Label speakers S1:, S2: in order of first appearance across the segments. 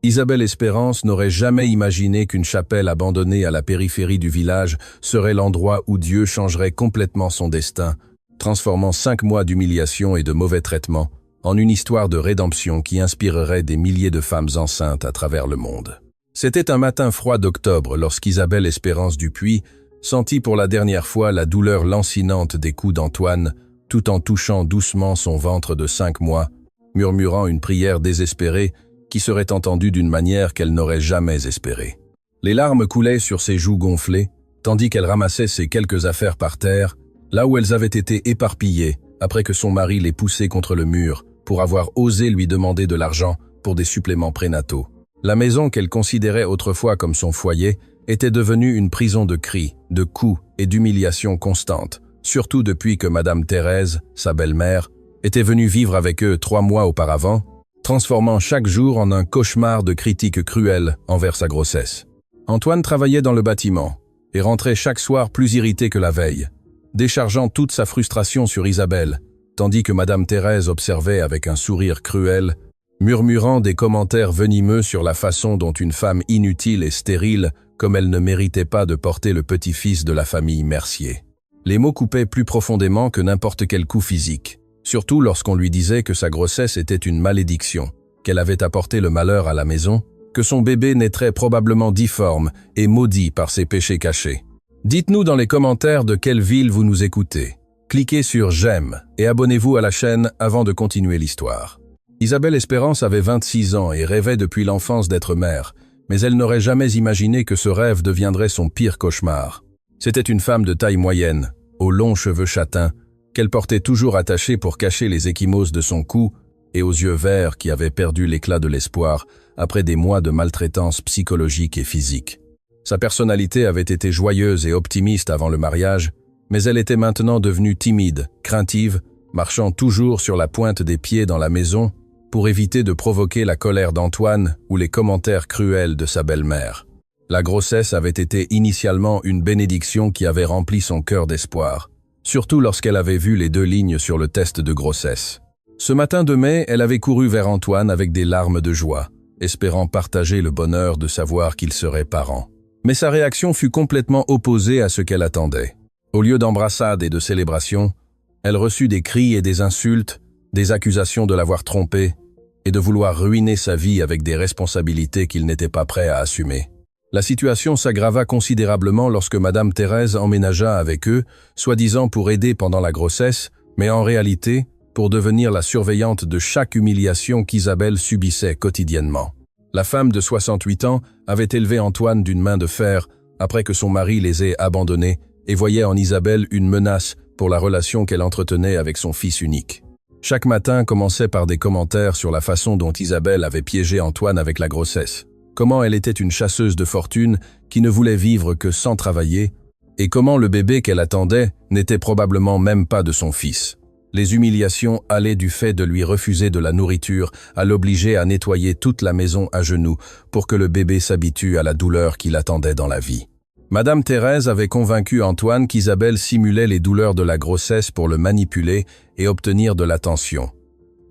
S1: Isabelle Espérance n'aurait jamais imaginé qu'une chapelle abandonnée à la périphérie du village serait l'endroit où Dieu changerait complètement son destin, transformant 5 mois d'humiliation et de mauvais traitements en une histoire de rédemption qui inspirerait des milliers de femmes enceintes à travers le monde. C'était un matin froid d'octobre lorsqu'Isabelle Espérance Dupuis sentit pour la dernière fois la douleur lancinante des coups d'Antoine, tout en touchant doucement son ventre de 5 mois, murmurant une prière désespérée qui serait entendue d'une manière qu'elle n'aurait jamais espérée. Les larmes coulaient sur ses joues gonflées, tandis qu'elle ramassait ses quelques affaires par terre, là où elles avaient été éparpillées après que son mari les poussait contre le mur pour avoir osé lui demander de l'argent pour des suppléments prénataux. La maison qu'elle considérait autrefois comme son foyer était devenue une prison de cris, de coups et d'humiliations constantes, surtout depuis que Madame Thérèse, sa belle-mère, était venue vivre avec eux 3 mois auparavant, transformant chaque jour en un cauchemar de critiques cruelles envers sa grossesse. Antoine travaillait dans le bâtiment et rentrait chaque soir plus irrité que la veille, déchargeant toute sa frustration sur Isabelle, tandis que Madame Thérèse observait avec un sourire cruel, murmurant des commentaires venimeux sur la façon dont une femme inutile et stérile comme elle ne méritait pas de porter le petit-fils de la famille Mercier. Les mots coupaient plus profondément que n'importe quel coup physique, surtout lorsqu'on lui disait que sa grossesse était une malédiction, qu'elle avait apporté le malheur à la maison, que son bébé naîtrait probablement difforme et maudit par ses péchés cachés. Dites-nous dans les commentaires de quelle ville vous nous écoutez. Cliquez sur « J'aime » et abonnez-vous à la chaîne avant de continuer l'histoire. Isabelle Espérance avait 26 ans et rêvait depuis l'enfance d'être mère, mais elle n'aurait jamais imaginé que ce rêve deviendrait son pire cauchemar. C'était une femme de taille moyenne, aux longs cheveux châtains, qu'elle portait toujours attachés pour cacher les ecchymoses de son cou et aux yeux verts qui avaient perdu l'éclat de l'espoir après des mois de maltraitance psychologique et physique. Sa personnalité avait été joyeuse et optimiste avant le mariage, mais elle était maintenant devenue timide, craintive, marchant toujours sur la pointe des pieds dans la maison pour éviter de provoquer la colère d'Antoine ou les commentaires cruels de sa belle-mère. La grossesse avait été initialement une bénédiction qui avait rempli son cœur d'espoir, surtout lorsqu'elle avait vu les 2 lignes sur le test de grossesse. Ce matin de mai, elle avait couru vers Antoine avec des larmes de joie, espérant partager le bonheur de savoir qu'il serait parent. Mais sa réaction fut complètement opposée à ce qu'elle attendait. Au lieu d'embrassades et de célébrations, elle reçut des cris et des insultes, des accusations de l'avoir trompée et de vouloir ruiner sa vie avec des responsabilités qu'il n'était pas prêt à assumer. La situation s'aggrava considérablement lorsque Madame Thérèse emménagea avec eux, soi-disant pour aider pendant la grossesse, mais en réalité, pour devenir la surveillante de chaque humiliation qu'Isabelle subissait quotidiennement. La femme de 68 ans avait élevé Antoine d'une main de fer après que son mari les ait abandonnés et voyait en Isabelle une menace pour la relation qu'elle entretenait avec son fils unique. Chaque matin commençait par des commentaires sur la façon dont Isabelle avait piégé Antoine avec la grossesse. Comment elle était une chasseuse de fortune qui ne voulait vivre que sans travailler, et comment le bébé qu'elle attendait n'était probablement même pas de son fils. Les humiliations allaient du fait de lui refuser de la nourriture à l'obliger à nettoyer toute la maison à genoux pour que le bébé s'habitue à la douleur qui l'attendait dans la vie. Madame Thérèse avait convaincu Antoine qu'Isabelle simulait les douleurs de la grossesse pour le manipuler et obtenir de l'attention,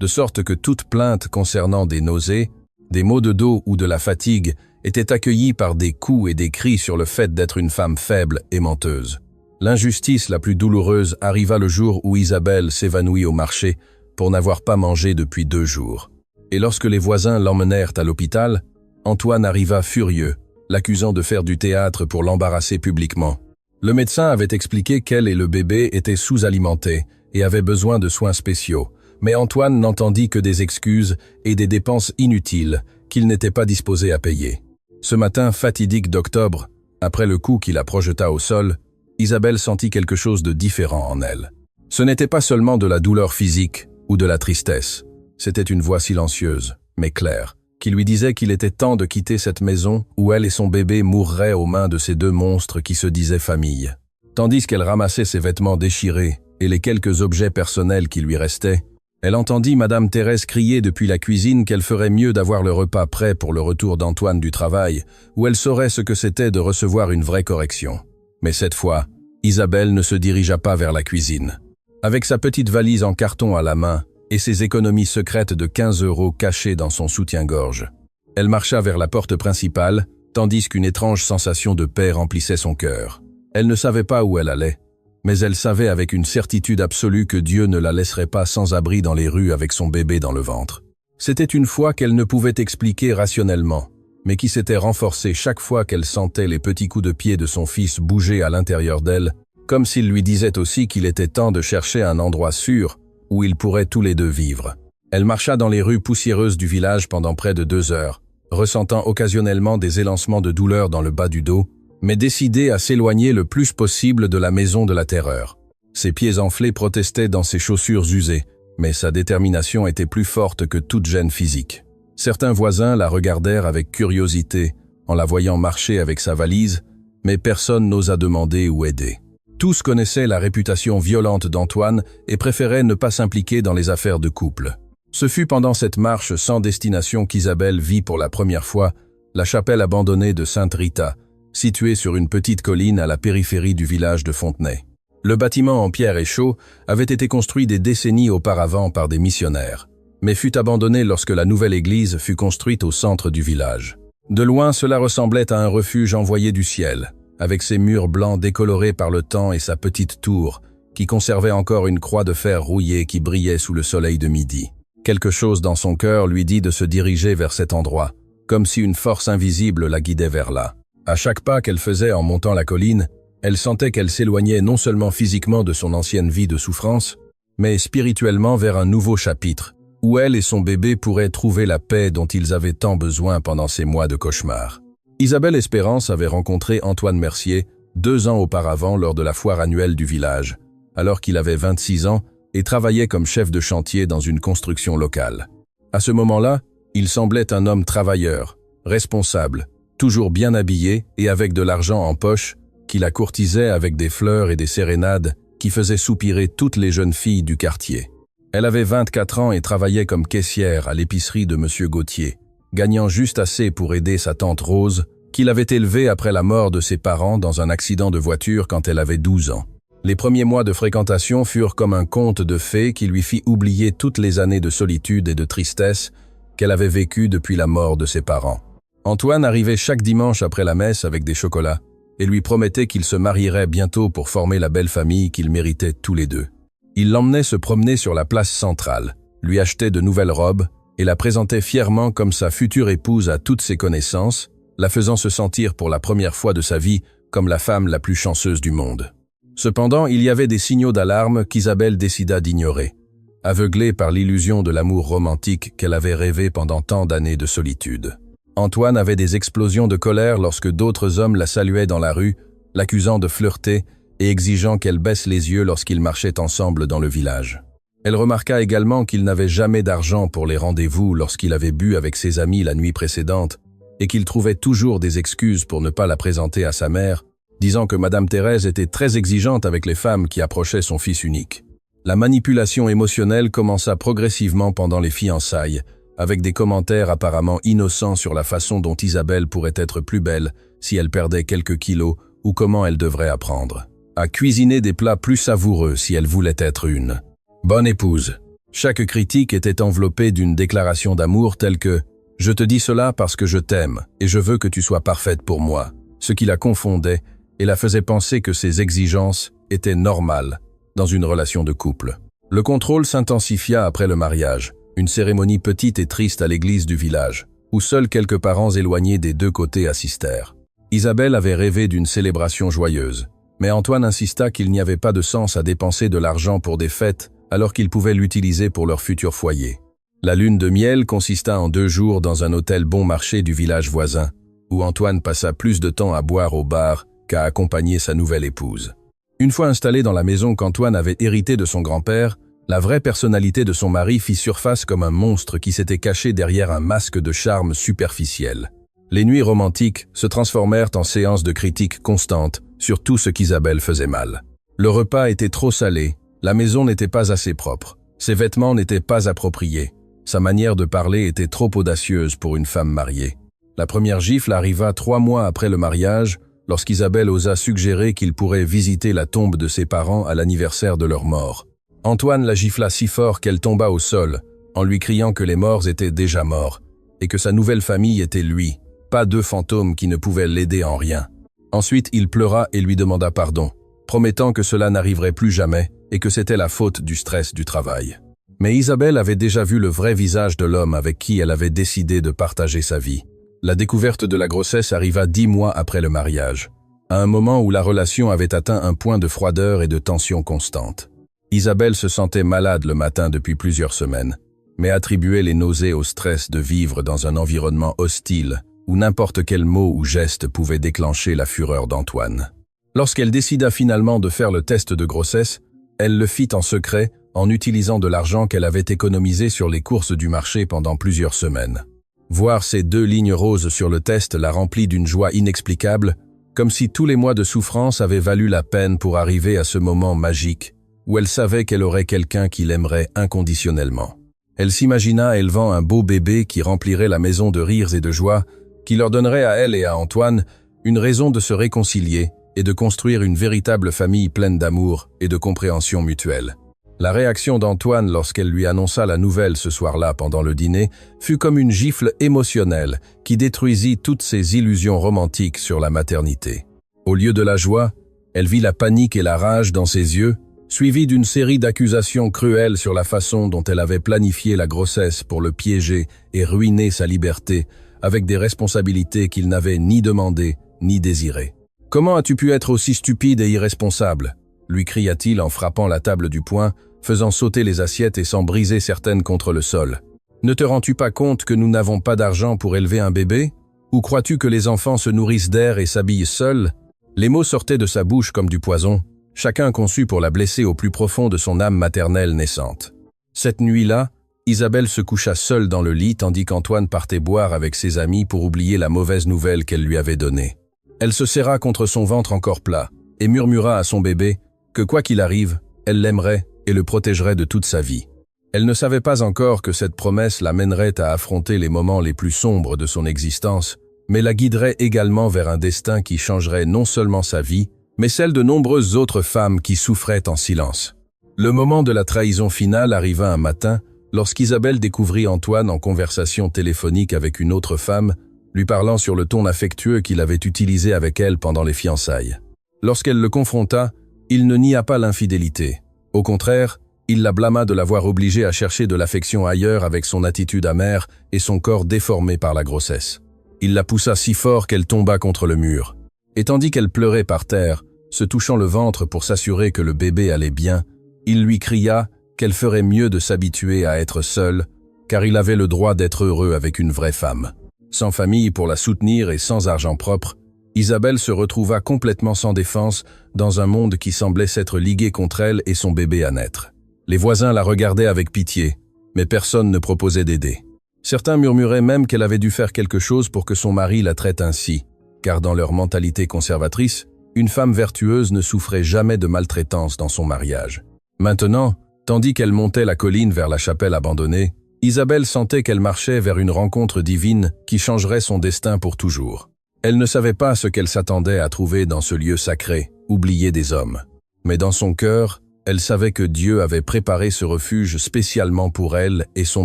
S1: de sorte que toute plainte concernant des nausées, des maux de dos ou de la fatigue était accueillie par des coups et des cris sur le fait d'être une femme faible et menteuse. L'injustice la plus douloureuse arriva le jour où Isabelle s'évanouit au marché pour n'avoir pas mangé depuis 2 jours. Et lorsque les voisins l'emmenèrent à l'hôpital, Antoine arriva furieux, l'accusant de faire du théâtre pour l'embarrasser publiquement. Le médecin avait expliqué qu'elle et le bébé étaient sous-alimentés et avaient besoin de soins spéciaux, mais Antoine n'entendit que des excuses et des dépenses inutiles qu'il n'était pas disposé à payer. Ce matin fatidique d'octobre, après le coup qui la projeta au sol, Isabelle sentit quelque chose de différent en elle. Ce n'était pas seulement de la douleur physique ou de la tristesse, c'était une voix silencieuse, mais claire, qui lui disait qu'il était temps de quitter cette maison où elle et son bébé mourraient aux mains de ces 2 monstres qui se disaient famille. Tandis qu'elle ramassait ses vêtements déchirés et les quelques objets personnels qui lui restaient, elle entendit Madame Thérèse crier depuis la cuisine qu'elle ferait mieux d'avoir le repas prêt pour le retour d'Antoine du travail, où elle saurait ce que c'était de recevoir une vraie correction. Mais cette fois, Isabelle ne se dirigea pas vers la cuisine. Avec sa petite valise en carton à la main et ses économies secrètes de 15 € cachées dans son soutien-gorge, Elle marcha vers la porte principale, tandis qu'une étrange sensation de paix remplissait son cœur. Elle ne savait pas où elle allait, mais elle savait avec une certitude absolue que Dieu ne la laisserait pas sans abri dans les rues avec son bébé dans le ventre. C'était une foi qu'elle ne pouvait expliquer rationnellement, mais qui s'était renforcée chaque fois qu'elle sentait les petits coups de pied de son fils bouger à l'intérieur d'elle, comme s'il lui disait aussi qu'il était temps de chercher un endroit sûr où ils pourraient tous les deux vivre. Elle marcha dans les rues poussiéreuses du village pendant près de 2 heures, ressentant occasionnellement des élancements de douleur dans le bas du dos, mais décidée à s'éloigner le plus possible de la maison de la terreur. Ses pieds enflés protestaient dans ses chaussures usées, mais sa détermination était plus forte que toute gêne physique. Certains voisins la regardèrent avec curiosité en la voyant marcher avec sa valise, mais personne n'osa demander ou aider. Tous connaissaient la réputation violente d'Antoine et préféraient ne pas s'impliquer dans les affaires de couple. Ce fut pendant cette marche sans destination qu'Isabelle vit pour la première fois la chapelle abandonnée de Sainte Rita, située sur une petite colline à la périphérie du village de Fontenay. Le bâtiment en pierre et chaux avait été construit des décennies auparavant par des missionnaires, mais fut abandonné lorsque la nouvelle église fut construite au centre du village. De loin, cela ressemblait à un refuge envoyé du ciel, avec ses murs blancs décolorés par le temps et sa petite tour, qui conservait encore une croix de fer rouillée qui brillait sous le soleil de midi. Quelque chose dans son cœur lui dit de se diriger vers cet endroit, comme si une force invisible la guidait vers là. À chaque pas qu'elle faisait en montant la colline, elle sentait qu'elle s'éloignait non seulement physiquement de son ancienne vie de souffrance, mais spirituellement vers un nouveau chapitre, où elle et son bébé pourraient trouver la paix dont ils avaient tant besoin pendant ces mois de cauchemar. Isabelle Espérance avait rencontré Antoine Mercier 2 ans auparavant lors de la foire annuelle du village, alors qu'il avait 26 ans et travaillait comme chef de chantier dans une construction locale. À ce moment-là, il semblait un homme travailleur, responsable, toujours bien habillé et avec de l'argent en poche, qui la courtisait avec des fleurs et des sérénades qui faisaient soupirer toutes les jeunes filles du quartier. Elle avait 24 ans et travaillait comme caissière à l'épicerie de M. Gauthier, gagnant juste assez pour aider sa tante Rose, qui l'avait élevée après la mort de ses parents dans un accident de voiture quand elle avait 12 ans. Les premiers mois de fréquentation furent comme un conte de fées qui lui fit oublier toutes les années de solitude et de tristesse qu'elle avait vécues depuis la mort de ses parents. Antoine arrivait chaque dimanche après la messe avec des chocolats et lui promettait qu'ils se marieraient bientôt pour former la belle famille qu'ils méritaient tous les deux. Il l'emmenait se promener sur la place centrale, lui achetait de nouvelles robes et la présentait fièrement comme sa future épouse à toutes ses connaissances, la faisant se sentir pour la première fois de sa vie comme la femme la plus chanceuse du monde. Cependant, il y avait des signaux d'alarme qu'Isabelle décida d'ignorer, aveuglée par l'illusion de l'amour romantique qu'elle avait rêvé pendant tant d'années de solitude. Antoine avait des explosions de colère lorsque d'autres hommes la saluaient dans la rue, l'accusant de flirter et exigeant qu'elle baisse les yeux lorsqu'ils marchaient ensemble dans le village. Elle remarqua également qu'il n'avait jamais d'argent pour les rendez-vous lorsqu'il avait bu avec ses amis la nuit précédente et qu'il trouvait toujours des excuses pour ne pas la présenter à sa mère, disant que Madame Thérèse était très exigeante avec les femmes qui approchaient son fils unique. La manipulation émotionnelle commença progressivement pendant les fiançailles, avec des commentaires apparemment innocents sur la façon dont Isabelle pourrait être plus belle si elle perdait quelques kilos ou comment elle devrait apprendre à cuisiner des plats plus savoureux si elle voulait être une bonne épouse. Chaque critique était enveloppée d'une déclaration d'amour telle que « Je te dis cela parce que je t'aime et je veux que tu sois parfaite pour moi », ce qui la confondait et la faisait penser que ses exigences étaient normales dans une relation de couple. Le contrôle s'intensifia après le mariage, une cérémonie petite et triste à l'église du village, où seuls quelques parents éloignés des deux côtés assistèrent. Isabelle avait rêvé d'une célébration joyeuse, mais Antoine insista qu'il n'y avait pas de sens à dépenser de l'argent pour des fêtes alors qu'ils pouvaient l'utiliser pour leur futur foyer. La lune de miel consista en 2 jours dans un hôtel bon marché du village voisin, où Antoine passa plus de temps à boire au bar qu'à accompagner sa nouvelle épouse. Une fois installé dans la maison qu'Antoine avait héritée de son grand-père, la vraie personnalité de son mari fit surface comme un monstre qui s'était caché derrière un masque de charme superficiel. Les nuits romantiques se transformèrent en séances de critiques constantes sur tout ce qu'Isabelle faisait mal. Le repas était trop salé, la maison n'était pas assez propre, ses vêtements n'étaient pas appropriés, sa manière de parler était trop audacieuse pour une femme mariée. La première gifle arriva 3 mois après le mariage, lorsqu'Isabelle osa suggérer qu'il pourrait visiter la tombe de ses parents à l'anniversaire de leur mort. Antoine la gifla si fort qu'elle tomba au sol, en lui criant que les morts étaient déjà morts, et que sa nouvelle famille était lui, pas deux fantômes qui ne pouvaient l'aider en rien. Ensuite, il pleura et lui demanda pardon, promettant que cela n'arriverait plus jamais et que c'était la faute du stress du travail. Mais Isabelle avait déjà vu le vrai visage de l'homme avec qui elle avait décidé de partager sa vie. La découverte de la grossesse arriva 10 mois après le mariage, à un moment où la relation avait atteint un point de froideur et de tension constante. Isabelle se sentait malade le matin depuis plusieurs semaines, mais attribuait les nausées au stress de vivre dans un environnement hostile où n'importe quel mot ou geste pouvait déclencher la fureur d'Antoine. Lorsqu'elle décida finalement de faire le test de grossesse, elle le fit en secret en utilisant de l'argent qu'elle avait économisé sur les courses du marché pendant plusieurs semaines. Voir ces 2 lignes roses sur le test la remplit d'une joie inexplicable, comme si tous les mois de souffrance avaient valu la peine pour arriver à ce moment magique où elle savait qu'elle aurait quelqu'un qui l'aimerait inconditionnellement. Elle s'imagina élevant un beau bébé qui remplirait la maison de rires et de joie, qui leur donnerait à elle et à Antoine une raison de se réconcilier et de construire une véritable famille pleine d'amour et de compréhension mutuelle. La réaction d'Antoine lorsqu'elle lui annonça la nouvelle ce soir-là pendant le dîner fut comme une gifle émotionnelle qui détruisit toutes ses illusions romantiques sur la maternité. Au lieu de la joie, elle vit la panique et la rage dans ses yeux, suivie d'une série d'accusations cruelles sur la façon dont elle avait planifié la grossesse pour le piéger et ruiner sa liberté, avec des responsabilités qu'il n'avait ni demandées ni désirées. « Comment as-tu pu être aussi stupide et irresponsable ?» lui cria-t-il en frappant la table du poing, faisant sauter les assiettes et s'en briser certaines contre le sol. « Ne te rends-tu pas compte que nous n'avons pas d'argent pour élever un bébé? Ou crois-tu que les enfants se nourrissent d'air et s'habillent seuls ?» Les mots sortaient de sa bouche comme du poison, chacun conçu pour la blesser au plus profond de son âme maternelle naissante. Cette nuit-là, Isabelle se coucha seule dans le lit tandis qu'Antoine partait boire avec ses amis pour oublier la mauvaise nouvelle qu'elle lui avait donnée. Elle se serra contre son ventre encore plat et murmura à son bébé que quoi qu'il arrive, elle l'aimerait et le protégerait de toute sa vie. Elle ne savait pas encore que cette promesse la mènerait à affronter les moments les plus sombres de son existence, mais la guiderait également vers un destin qui changerait non seulement sa vie, mais celle de nombreuses autres femmes qui souffraient en silence. Le moment de la trahison finale arriva un matin, lorsqu'Isabelle découvrit Antoine en conversation téléphonique avec une autre femme, lui parlant sur le ton affectueux qu'il avait utilisé avec elle pendant les fiançailles. Lorsqu'elle le confronta, il ne nia pas l'infidélité. Au contraire, il la blâma de l'avoir obligée à chercher de l'affection ailleurs avec son attitude amère et son corps déformé par la grossesse. Il la poussa si fort qu'elle tomba contre le mur. Et tandis qu'elle pleurait par terre, se touchant le ventre pour s'assurer que le bébé allait bien, il lui cria qu'elle ferait mieux de s'habituer à être seule, car il avait le droit d'être heureux avec une vraie femme. Sans famille pour la soutenir et sans argent propre, Isabelle se retrouva complètement sans défense dans un monde qui semblait s'être ligué contre elle et son bébé à naître. Les voisins la regardaient avec pitié, mais personne ne proposait d'aider. Certains murmuraient même qu'elle avait dû faire quelque chose pour que son mari la traite ainsi, car dans leur mentalité conservatrice, une femme vertueuse ne souffrait jamais de maltraitance dans son mariage. Maintenant, tandis qu'elle montait la colline vers la chapelle abandonnée, Isabelle sentait qu'elle marchait vers une rencontre divine qui changerait son destin pour toujours. Elle ne savait pas ce qu'elle s'attendait à trouver dans ce lieu sacré, oublié des hommes. Mais dans son cœur, elle savait que Dieu avait préparé ce refuge spécialement pour elle et son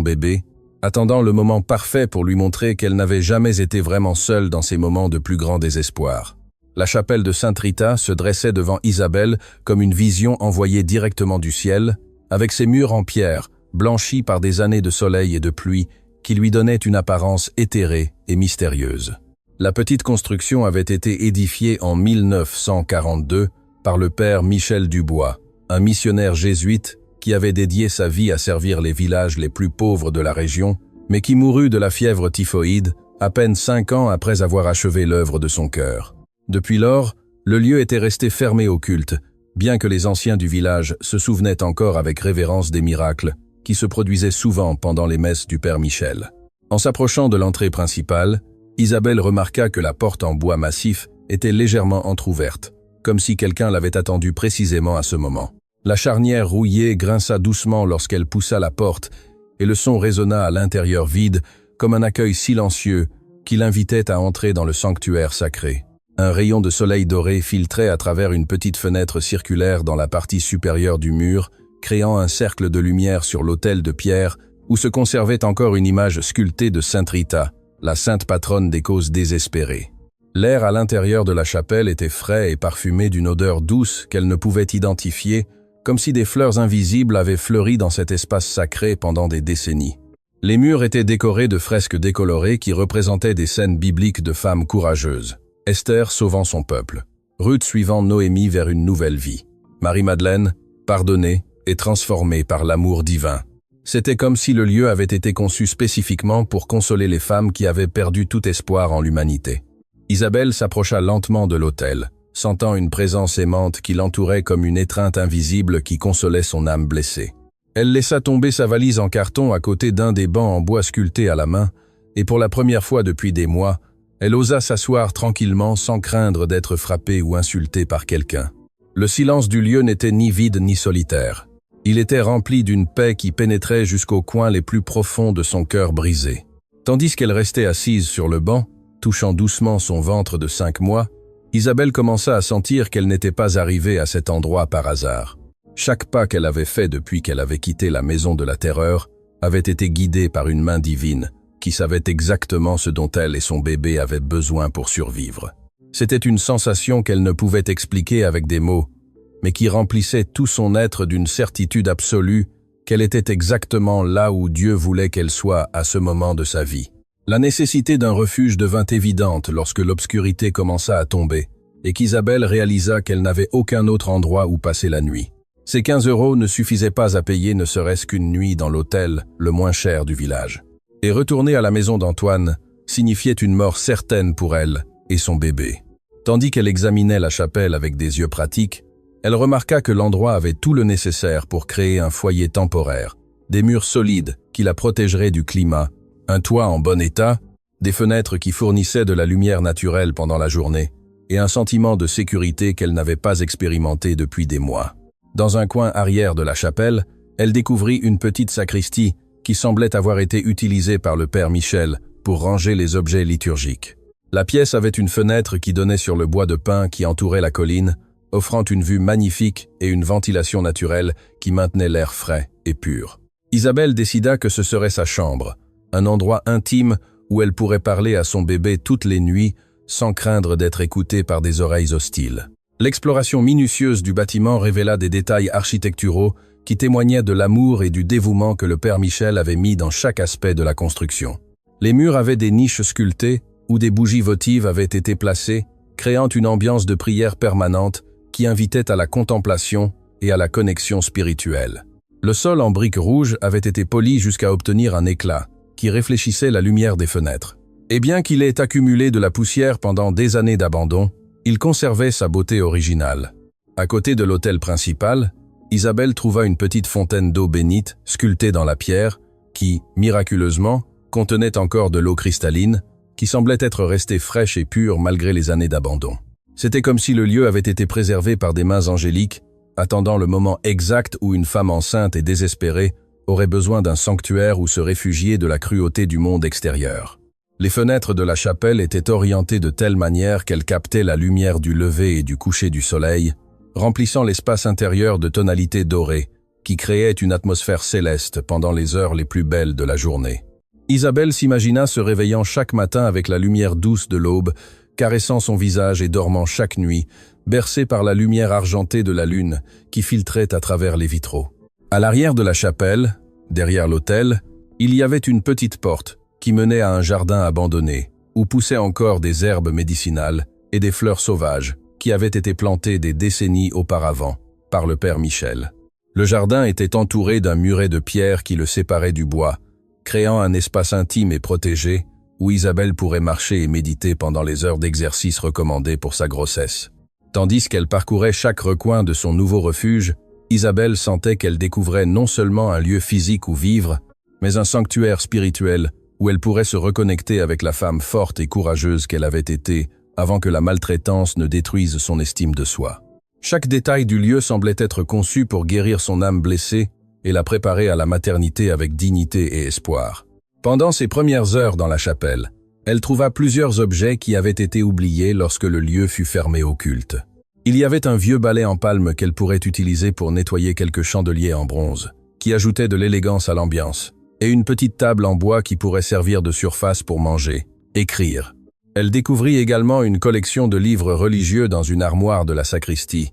S1: bébé, attendant le moment parfait pour lui montrer qu'elle n'avait jamais été vraiment seule dans ces moments de plus grand désespoir. La chapelle de Sainte Rita se dressait devant Isabelle comme une vision envoyée directement du ciel, avec ses murs en pierre, blanchis par des années de soleil et de pluie, qui lui donnaient une apparence éthérée et mystérieuse. La petite construction avait été édifiée en 1942 par le père Michel Dubois, un missionnaire jésuite qui avait dédié sa vie à servir les villages les plus pauvres de la région, mais qui mourut de la fièvre typhoïde à peine 5 ans après avoir achevé l'œuvre de son cœur. Depuis lors, le lieu était resté fermé au culte, bien que les anciens du village se souvenaient encore avec révérence des miracles qui se produisaient souvent pendant les messes du père Michel. En s'approchant de l'entrée principale, Isabelle remarqua que la porte en bois massif était légèrement entr'ouverte, comme si quelqu'un l'avait attendue précisément à ce moment. La charnière rouillée grinça doucement lorsqu'elle poussa la porte, et le son résonna à l'intérieur vide comme un accueil silencieux qui l'invitait à entrer dans le sanctuaire sacré. Un rayon de soleil doré filtrait à travers une petite fenêtre circulaire dans la partie supérieure du mur, créant un cercle de lumière sur l'autel de pierre où se conservait encore une image sculptée de Sainte Rita, la sainte patronne des causes désespérées. L'air à l'intérieur de la chapelle était frais et parfumé d'une odeur douce qu'elle ne pouvait identifier, comme si des fleurs invisibles avaient fleuri dans cet espace sacré pendant des décennies. Les murs étaient décorés de fresques décolorées qui représentaient des scènes bibliques de femmes courageuses. Esther sauvant son peuple, Ruth suivant Noémie vers une nouvelle vie, Marie-Madeleine, pardonnée et transformée par l'amour divin. C'était comme si le lieu avait été conçu spécifiquement pour consoler les femmes qui avaient perdu tout espoir en l'humanité. Isabelle s'approcha lentement de l'autel, sentant une présence aimante qui l'entourait comme une étreinte invisible qui consolait son âme blessée. Elle laissa tomber sa valise en carton à côté d'un des bancs en bois sculpté à la main, et pour la première fois depuis des mois, elle osa s'asseoir tranquillement sans craindre d'être frappée ou insultée par quelqu'un. Le silence du lieu n'était ni vide ni solitaire. Il était rempli d'une paix qui pénétrait jusqu'aux coins les plus profonds de son cœur brisé. Tandis qu'elle restait assise sur le banc, touchant doucement son ventre de 5 mois, Isabelle commença à sentir qu'elle n'était pas arrivée à cet endroit par hasard. Chaque pas qu'elle avait fait depuis qu'elle avait quitté la maison de la terreur avait été guidé par une main divine qui savait exactement ce dont elle et son bébé avaient besoin pour survivre. C'était une sensation qu'elle ne pouvait expliquer avec des mots, mais qui remplissait tout son être d'une certitude absolue qu'elle était exactement là où Dieu voulait qu'elle soit à ce moment de sa vie. La nécessité d'un refuge devint évidente lorsque l'obscurité commença à tomber et qu'Isabelle réalisa qu'elle n'avait aucun autre endroit où passer la nuit. Ces 15 € ne suffisaient pas à payer ne serait-ce qu'une nuit dans l'hôtel le moins cher du village. Et retourner à la maison d'Antoine signifiait une mort certaine pour elle et son bébé. Tandis qu'elle examinait la chapelle avec des yeux pratiques, elle remarqua que l'endroit avait tout le nécessaire pour créer un foyer temporaire, des murs solides qui la protégeraient du climat, un toit en bon état, des fenêtres qui fournissaient de la lumière naturelle pendant la journée, et un sentiment de sécurité qu'elle n'avait pas expérimenté depuis des mois. Dans un coin arrière de la chapelle, elle découvrit une petite sacristie qui semblait avoir été utilisée par le père Michel pour ranger les objets liturgiques. La pièce avait une fenêtre qui donnait sur le bois de pin qui entourait la colline, offrant une vue magnifique et une ventilation naturelle qui maintenait l'air frais et pur. Isabelle décida que ce serait sa chambre, un endroit intime où elle pourrait parler à son bébé toutes les nuits sans craindre d'être écoutée par des oreilles hostiles. L'exploration minutieuse du bâtiment révéla des détails architecturaux qui témoignaient de l'amour et du dévouement que le père Michel avait mis dans chaque aspect de la construction. Les murs avaient des niches sculptées où des bougies votives avaient été placées, créant une ambiance de prière permanente qui invitait à la contemplation et à la connexion spirituelle. Le sol en briques rouges avait été poli jusqu'à obtenir un éclat qui réfléchissait la lumière des fenêtres. Et bien qu'il ait accumulé de la poussière pendant des années d'abandon, il conservait sa beauté originale. À côté de l'autel principal, Isabelle trouva une petite fontaine d'eau bénite sculptée dans la pierre qui, miraculeusement, contenait encore de l'eau cristalline qui semblait être restée fraîche et pure malgré les années d'abandon. C'était comme si le lieu avait été préservé par des mains angéliques, attendant le moment exact où une femme enceinte et désespérée aurait besoin d'un sanctuaire où se réfugier de la cruauté du monde extérieur. Les fenêtres de la chapelle étaient orientées de telle manière qu'elles captaient la lumière du lever et du coucher du soleil, remplissant l'espace intérieur de tonalités dorées, qui créaient une atmosphère céleste pendant les heures les plus belles de la journée. Isabelle s'imagina se réveillant chaque matin avec la lumière douce de l'aube, caressant son visage et dormant chaque nuit, bercée par la lumière argentée de la lune qui filtrait à travers les vitraux. À l'arrière de la chapelle, derrière l'autel, il y avait une petite porte qui menait à un jardin abandonné, où poussaient encore des herbes médicinales et des fleurs sauvages qui avaient été plantées des décennies auparavant par le père Michel. Le jardin était entouré d'un muret de pierre qui le séparait du bois, créant un espace intime et protégé où Isabelle pourrait marcher et méditer pendant les heures d'exercice recommandées pour sa grossesse. Tandis qu'elle parcourait chaque recoin de son nouveau refuge, Isabelle sentait qu'elle découvrait non seulement un lieu physique où vivre, mais un sanctuaire spirituel où elle pourrait se reconnecter avec la femme forte et courageuse qu'elle avait été avant que la maltraitance ne détruise son estime de soi. Chaque détail du lieu semblait être conçu pour guérir son âme blessée et la préparer à la maternité avec dignité et espoir. Pendant ses premières heures dans la chapelle, elle trouva plusieurs objets qui avaient été oubliés lorsque le lieu fut fermé au culte. Il y avait un vieux balai en palme qu'elle pourrait utiliser pour nettoyer quelques chandeliers en bronze, qui ajoutaient de l'élégance à l'ambiance, et une petite table en bois qui pourrait servir de surface pour manger, écrire. Elle découvrit également une collection de livres religieux dans une armoire de la sacristie,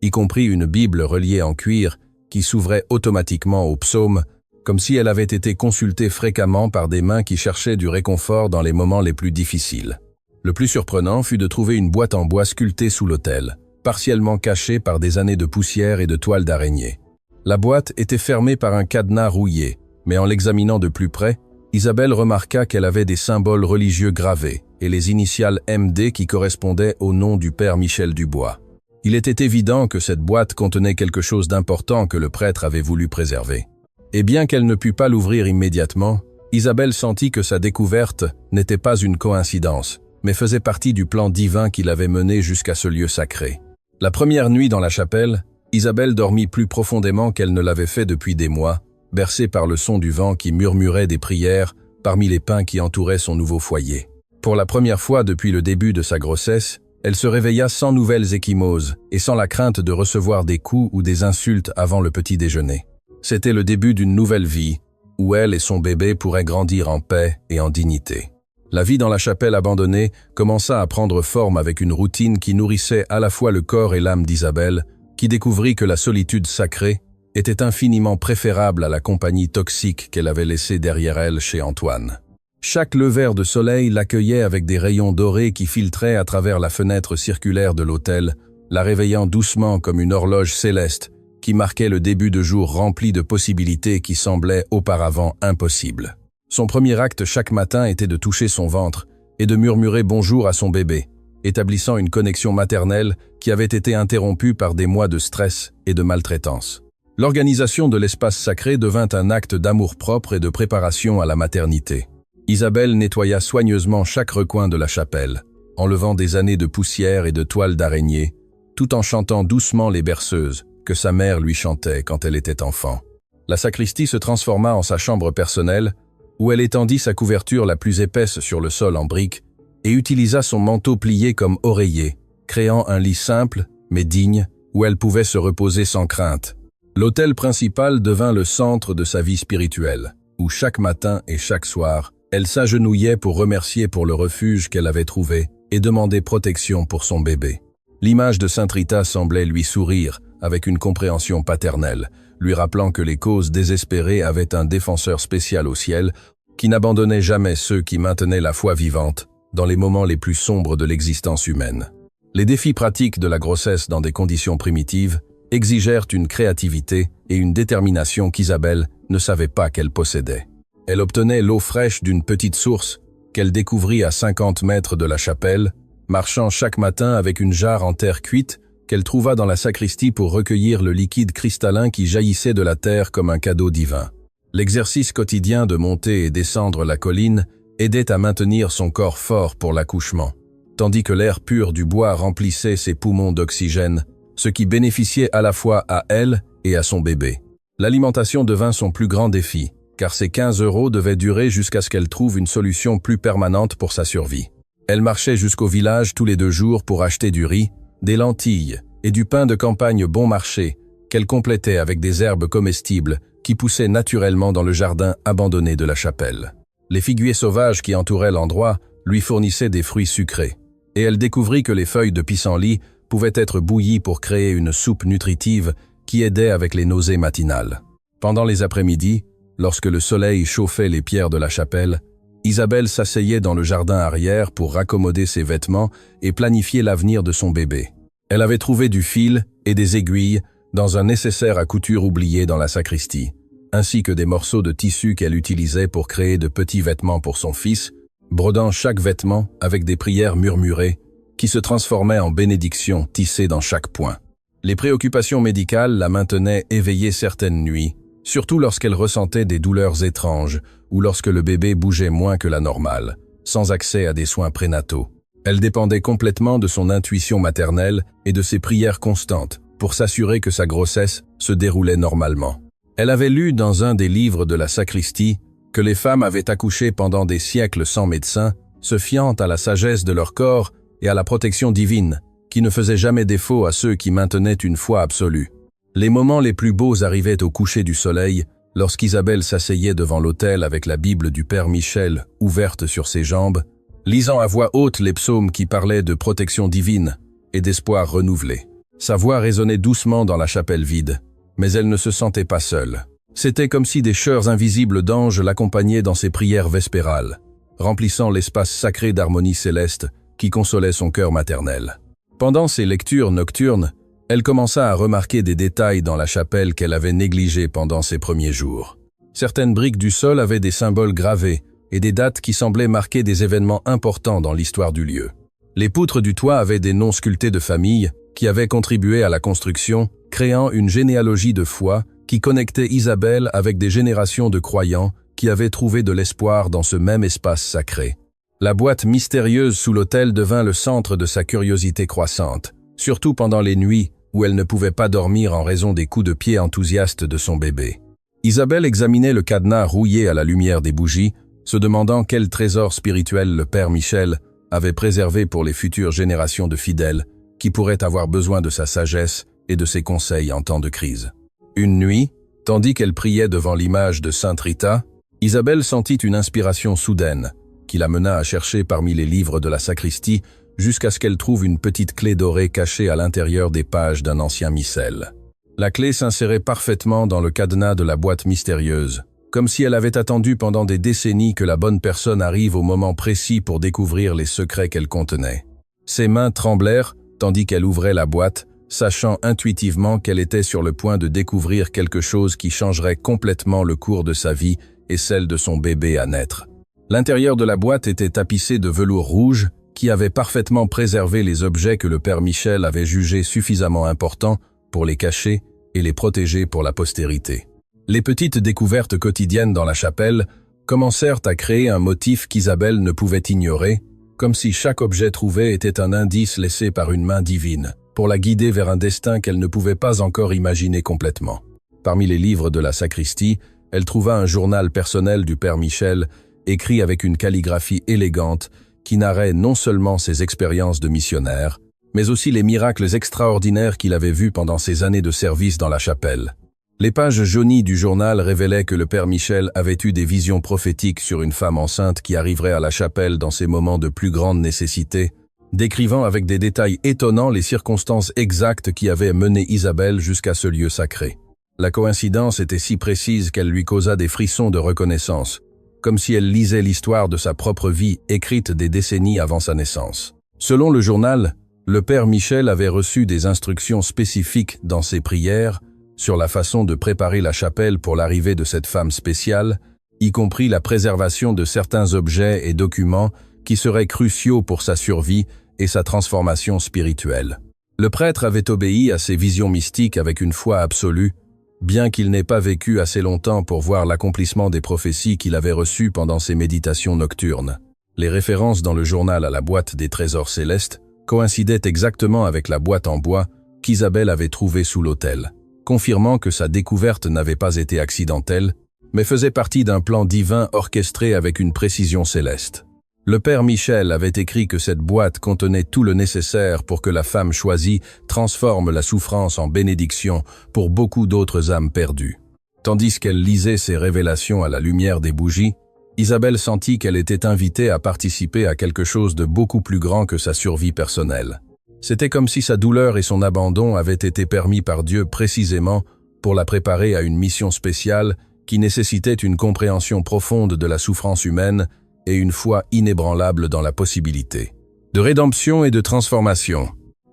S1: y compris une Bible reliée en cuir qui s'ouvrait automatiquement aux psaumes, comme si elle avait été consultée fréquemment par des mains qui cherchaient du réconfort dans les moments les plus difficiles. Le plus surprenant fut de trouver une boîte en bois sculptée sous l'autel, partiellement cachée par des années de poussière et de toiles d'araignée. La boîte était fermée par un cadenas rouillé, mais en l'examinant de plus près, Isabelle remarqua qu'elle avait des symboles religieux gravés et les initiales MD qui correspondaient au nom du père Michel Dubois. Il était évident que cette boîte contenait quelque chose d'important que le prêtre avait voulu préserver. Et bien qu'elle ne put pas l'ouvrir immédiatement, Isabelle sentit que sa découverte n'était pas une coïncidence, mais faisait partie du plan divin qui l'avait menée jusqu'à ce lieu sacré. La première nuit dans la chapelle, Isabelle dormit plus profondément qu'elle ne l'avait fait depuis des mois, bercée par le son du vent qui murmurait des prières parmi les pins qui entouraient son nouveau foyer. Pour la première fois depuis le début de sa grossesse, elle se réveilla sans nouvelles ecchymoses et sans la crainte de recevoir des coups ou des insultes avant le petit déjeuner. C'était le début d'une nouvelle vie, où elle et son bébé pourraient grandir en paix et en dignité. La vie dans la chapelle abandonnée commença à prendre forme avec une routine qui nourrissait à la fois le corps et l'âme d'Isabelle, qui découvrit que la solitude sacrée était infiniment préférable à la compagnie toxique qu'elle avait laissée derrière elle chez Antoine. Chaque lever de soleil l'accueillait avec des rayons dorés qui filtraient à travers la fenêtre circulaire de l'hôtel, la réveillant doucement comme une horloge céleste qui marquait le début de jour rempli de possibilités qui semblaient auparavant impossibles. Son premier acte chaque matin était de toucher son ventre et de murmurer bonjour à son bébé, établissant une connexion maternelle qui avait été interrompue par des mois de stress et de maltraitance. L'organisation de l'espace sacré devint un acte d'amour-propre et de préparation à la maternité. Isabelle nettoya soigneusement chaque recoin de la chapelle, enlevant des années de poussière et de toiles d'araignée, tout en chantant doucement les berceuses que sa mère lui chantait quand elle était enfant. La sacristie se transforma en sa chambre personnelle, où elle étendit sa couverture la plus épaisse sur le sol en briques et utilisa son manteau plié comme oreiller, créant un lit simple, mais digne, où elle pouvait se reposer sans crainte. L'autel principal devint le centre de sa vie spirituelle, où chaque matin et chaque soir, elle s'agenouillait pour remercier pour le refuge qu'elle avait trouvé et demander protection pour son bébé. L'image de Sainte Rita semblait lui sourire avec une compréhension paternelle, lui rappelant que les causes désespérées avaient un défenseur spécial au ciel qui n'abandonnait jamais ceux qui maintenaient la foi vivante dans les moments les plus sombres de l'existence humaine. Les défis pratiques de la grossesse dans des conditions primitives exigèrent une créativité et une détermination qu'Isabelle ne savait pas qu'elle possédait. Elle obtenait l'eau fraîche d'une petite source qu'elle découvrit à 50 mètres de la chapelle, marchant chaque matin avec une jarre en terre cuite qu'elle trouva dans la sacristie pour recueillir le liquide cristallin qui jaillissait de la terre comme un cadeau divin. L'exercice quotidien de monter et descendre la colline aidait à maintenir son corps fort pour l'accouchement, tandis que l'air pur du bois remplissait ses poumons d'oxygène, ce qui bénéficiait à la fois à elle et à son bébé. L'alimentation devint son plus grand défi, car ses 15 € devaient durer jusqu'à ce qu'elle trouve une solution plus permanente pour sa survie. Elle marchait jusqu'au village tous les 2 jours pour acheter du riz, des lentilles et du pain de campagne bon marché, qu'elle complétait avec des herbes comestibles qui poussaient naturellement dans le jardin abandonné de la chapelle. Les figuiers sauvages qui entouraient l'endroit lui fournissaient des fruits sucrés, et elle découvrit que les feuilles de pissenlit pouvaient être bouillies pour créer une soupe nutritive qui aidait avec les nausées matinales. Pendant les après-midi, lorsque le soleil chauffait les pierres de la chapelle, Isabelle s'asseyait dans le jardin arrière pour raccommoder ses vêtements et planifier l'avenir de son bébé. Elle avait trouvé du fil et des aiguilles dans un nécessaire à couture oublié dans la sacristie, ainsi que des morceaux de tissu qu'elle utilisait pour créer de petits vêtements pour son fils, brodant chaque vêtement avec des prières murmurées qui se transformaient en bénédictions tissées dans chaque point. Les préoccupations médicales la maintenaient éveillée certaines nuits, surtout lorsqu'elle ressentait des douleurs étranges ou lorsque le bébé bougeait moins que la normale, sans accès à des soins prénataux. Elle dépendait complètement de son intuition maternelle et de ses prières constantes pour s'assurer que sa grossesse se déroulait normalement. Elle avait lu dans un des livres de la sacristie que les femmes avaient accouché pendant des siècles sans médecin, se fiant à la sagesse de leur corps et à la protection divine, qui ne faisait jamais défaut à ceux qui maintenaient une foi absolue. Les moments les plus beaux arrivaient au coucher du soleil, Lorsqu'Isabelle s'asseyait devant l'autel avec la Bible du Père Michel ouverte sur ses jambes, lisant à voix haute les psaumes qui parlaient de protection divine et d'espoir renouvelé. Sa voix résonnait doucement dans la chapelle vide, mais elle ne se sentait pas seule. C'était comme si des chœurs invisibles d'anges l'accompagnaient dans ses prières vespérales, remplissant l'espace sacré d'harmonie céleste qui consolait son cœur maternel. Pendant ses lectures nocturnes, elle commença à remarquer des détails dans la chapelle qu'elle avait négligés pendant ses premiers jours. Certaines briques du sol avaient des symboles gravés et des dates qui semblaient marquer des événements importants dans l'histoire du lieu. Les poutres du toit avaient des noms sculptés de familles qui avaient contribué à la construction, créant une généalogie de foi qui connectait Isabelle avec des générations de croyants qui avaient trouvé de l'espoir dans ce même espace sacré. La boîte mystérieuse sous l'autel devint le centre de sa curiosité croissante, surtout pendant les nuits où elle ne pouvait pas dormir en raison des coups de pied enthousiastes de son bébé. Isabelle examinait le cadenas rouillé à la lumière des bougies, se demandant quel trésor spirituel le Père Michel avait préservé pour les futures générations de fidèles qui pourraient avoir besoin de sa sagesse et de ses conseils en temps de crise. Une nuit, tandis qu'elle priait devant l'image de Sainte Rita, Isabelle sentit une inspiration soudaine qui la mena à chercher parmi les livres de la sacristie jusqu'à ce qu'elle trouve une petite clé dorée cachée à l'intérieur des pages d'un ancien missel. La clé s'insérait parfaitement dans le cadenas de la boîte mystérieuse, comme si elle avait attendu pendant des décennies que la bonne personne arrive au moment précis pour découvrir les secrets qu'elle contenait. Ses mains tremblèrent tandis qu'elle ouvrait la boîte, sachant intuitivement qu'elle était sur le point de découvrir quelque chose qui changerait complètement le cours de sa vie et celle de son bébé à naître. L'intérieur de la boîte était tapissé de velours rouge qui avait parfaitement préservé les objets que le Père Michel avait jugés suffisamment importants pour les cacher et les protéger pour la postérité. Les petites découvertes quotidiennes dans la chapelle commencèrent à créer un motif qu'Isabelle ne pouvait ignorer, comme si chaque objet trouvé était un indice laissé par une main divine, pour la guider vers un destin qu'elle ne pouvait pas encore imaginer complètement. Parmi les livres de la sacristie, elle trouva un journal personnel du Père Michel, écrit avec une calligraphie élégante, qui narrait non seulement ses expériences de missionnaire, mais aussi les miracles extraordinaires qu'il avait vus pendant ses années de service dans la chapelle. Les pages jaunies du journal révélaient que le Père Michel avait eu des visions prophétiques sur une femme enceinte qui arriverait à la chapelle dans ses moments de plus grande nécessité, décrivant avec des détails étonnants les circonstances exactes qui avaient mené Isabelle jusqu'à ce lieu sacré. La coïncidence était si précise qu'elle lui causa des frissons de reconnaissance, comme si elle lisait l'histoire de sa propre vie écrite des décennies avant sa naissance. Selon le journal, le Père Michel avait reçu des instructions spécifiques dans ses prières sur la façon de préparer la chapelle pour l'arrivée de cette femme spéciale, y compris la préservation de certains objets et documents qui seraient cruciaux pour sa survie et sa transformation spirituelle. Le prêtre avait obéi à ces visions mystiques avec une foi absolue, bien qu'il n'ait pas vécu assez longtemps pour voir l'accomplissement des prophéties qu'il avait reçues pendant ses méditations nocturnes. Les références dans le journal à la boîte des trésors célestes coïncidaient exactement avec la boîte en bois qu'Isabelle avait trouvée sous l'autel, confirmant que sa découverte n'avait pas été accidentelle, mais faisait partie d'un plan divin orchestré avec une précision céleste. Le Père Michel avait écrit que cette boîte contenait tout le nécessaire pour que la femme choisie transforme la souffrance en bénédiction pour beaucoup d'autres âmes perdues. Tandis qu'elle lisait ces révélations à la lumière des bougies, Isabelle sentit qu'elle était invitée à participer à quelque chose de beaucoup plus grand que sa survie personnelle. C'était comme si sa douleur et son abandon avaient été permis par Dieu précisément pour la préparer à une mission spéciale qui nécessitait une compréhension profonde de la souffrance humaine et une foi inébranlable dans la possibilité de rédemption et de transformation.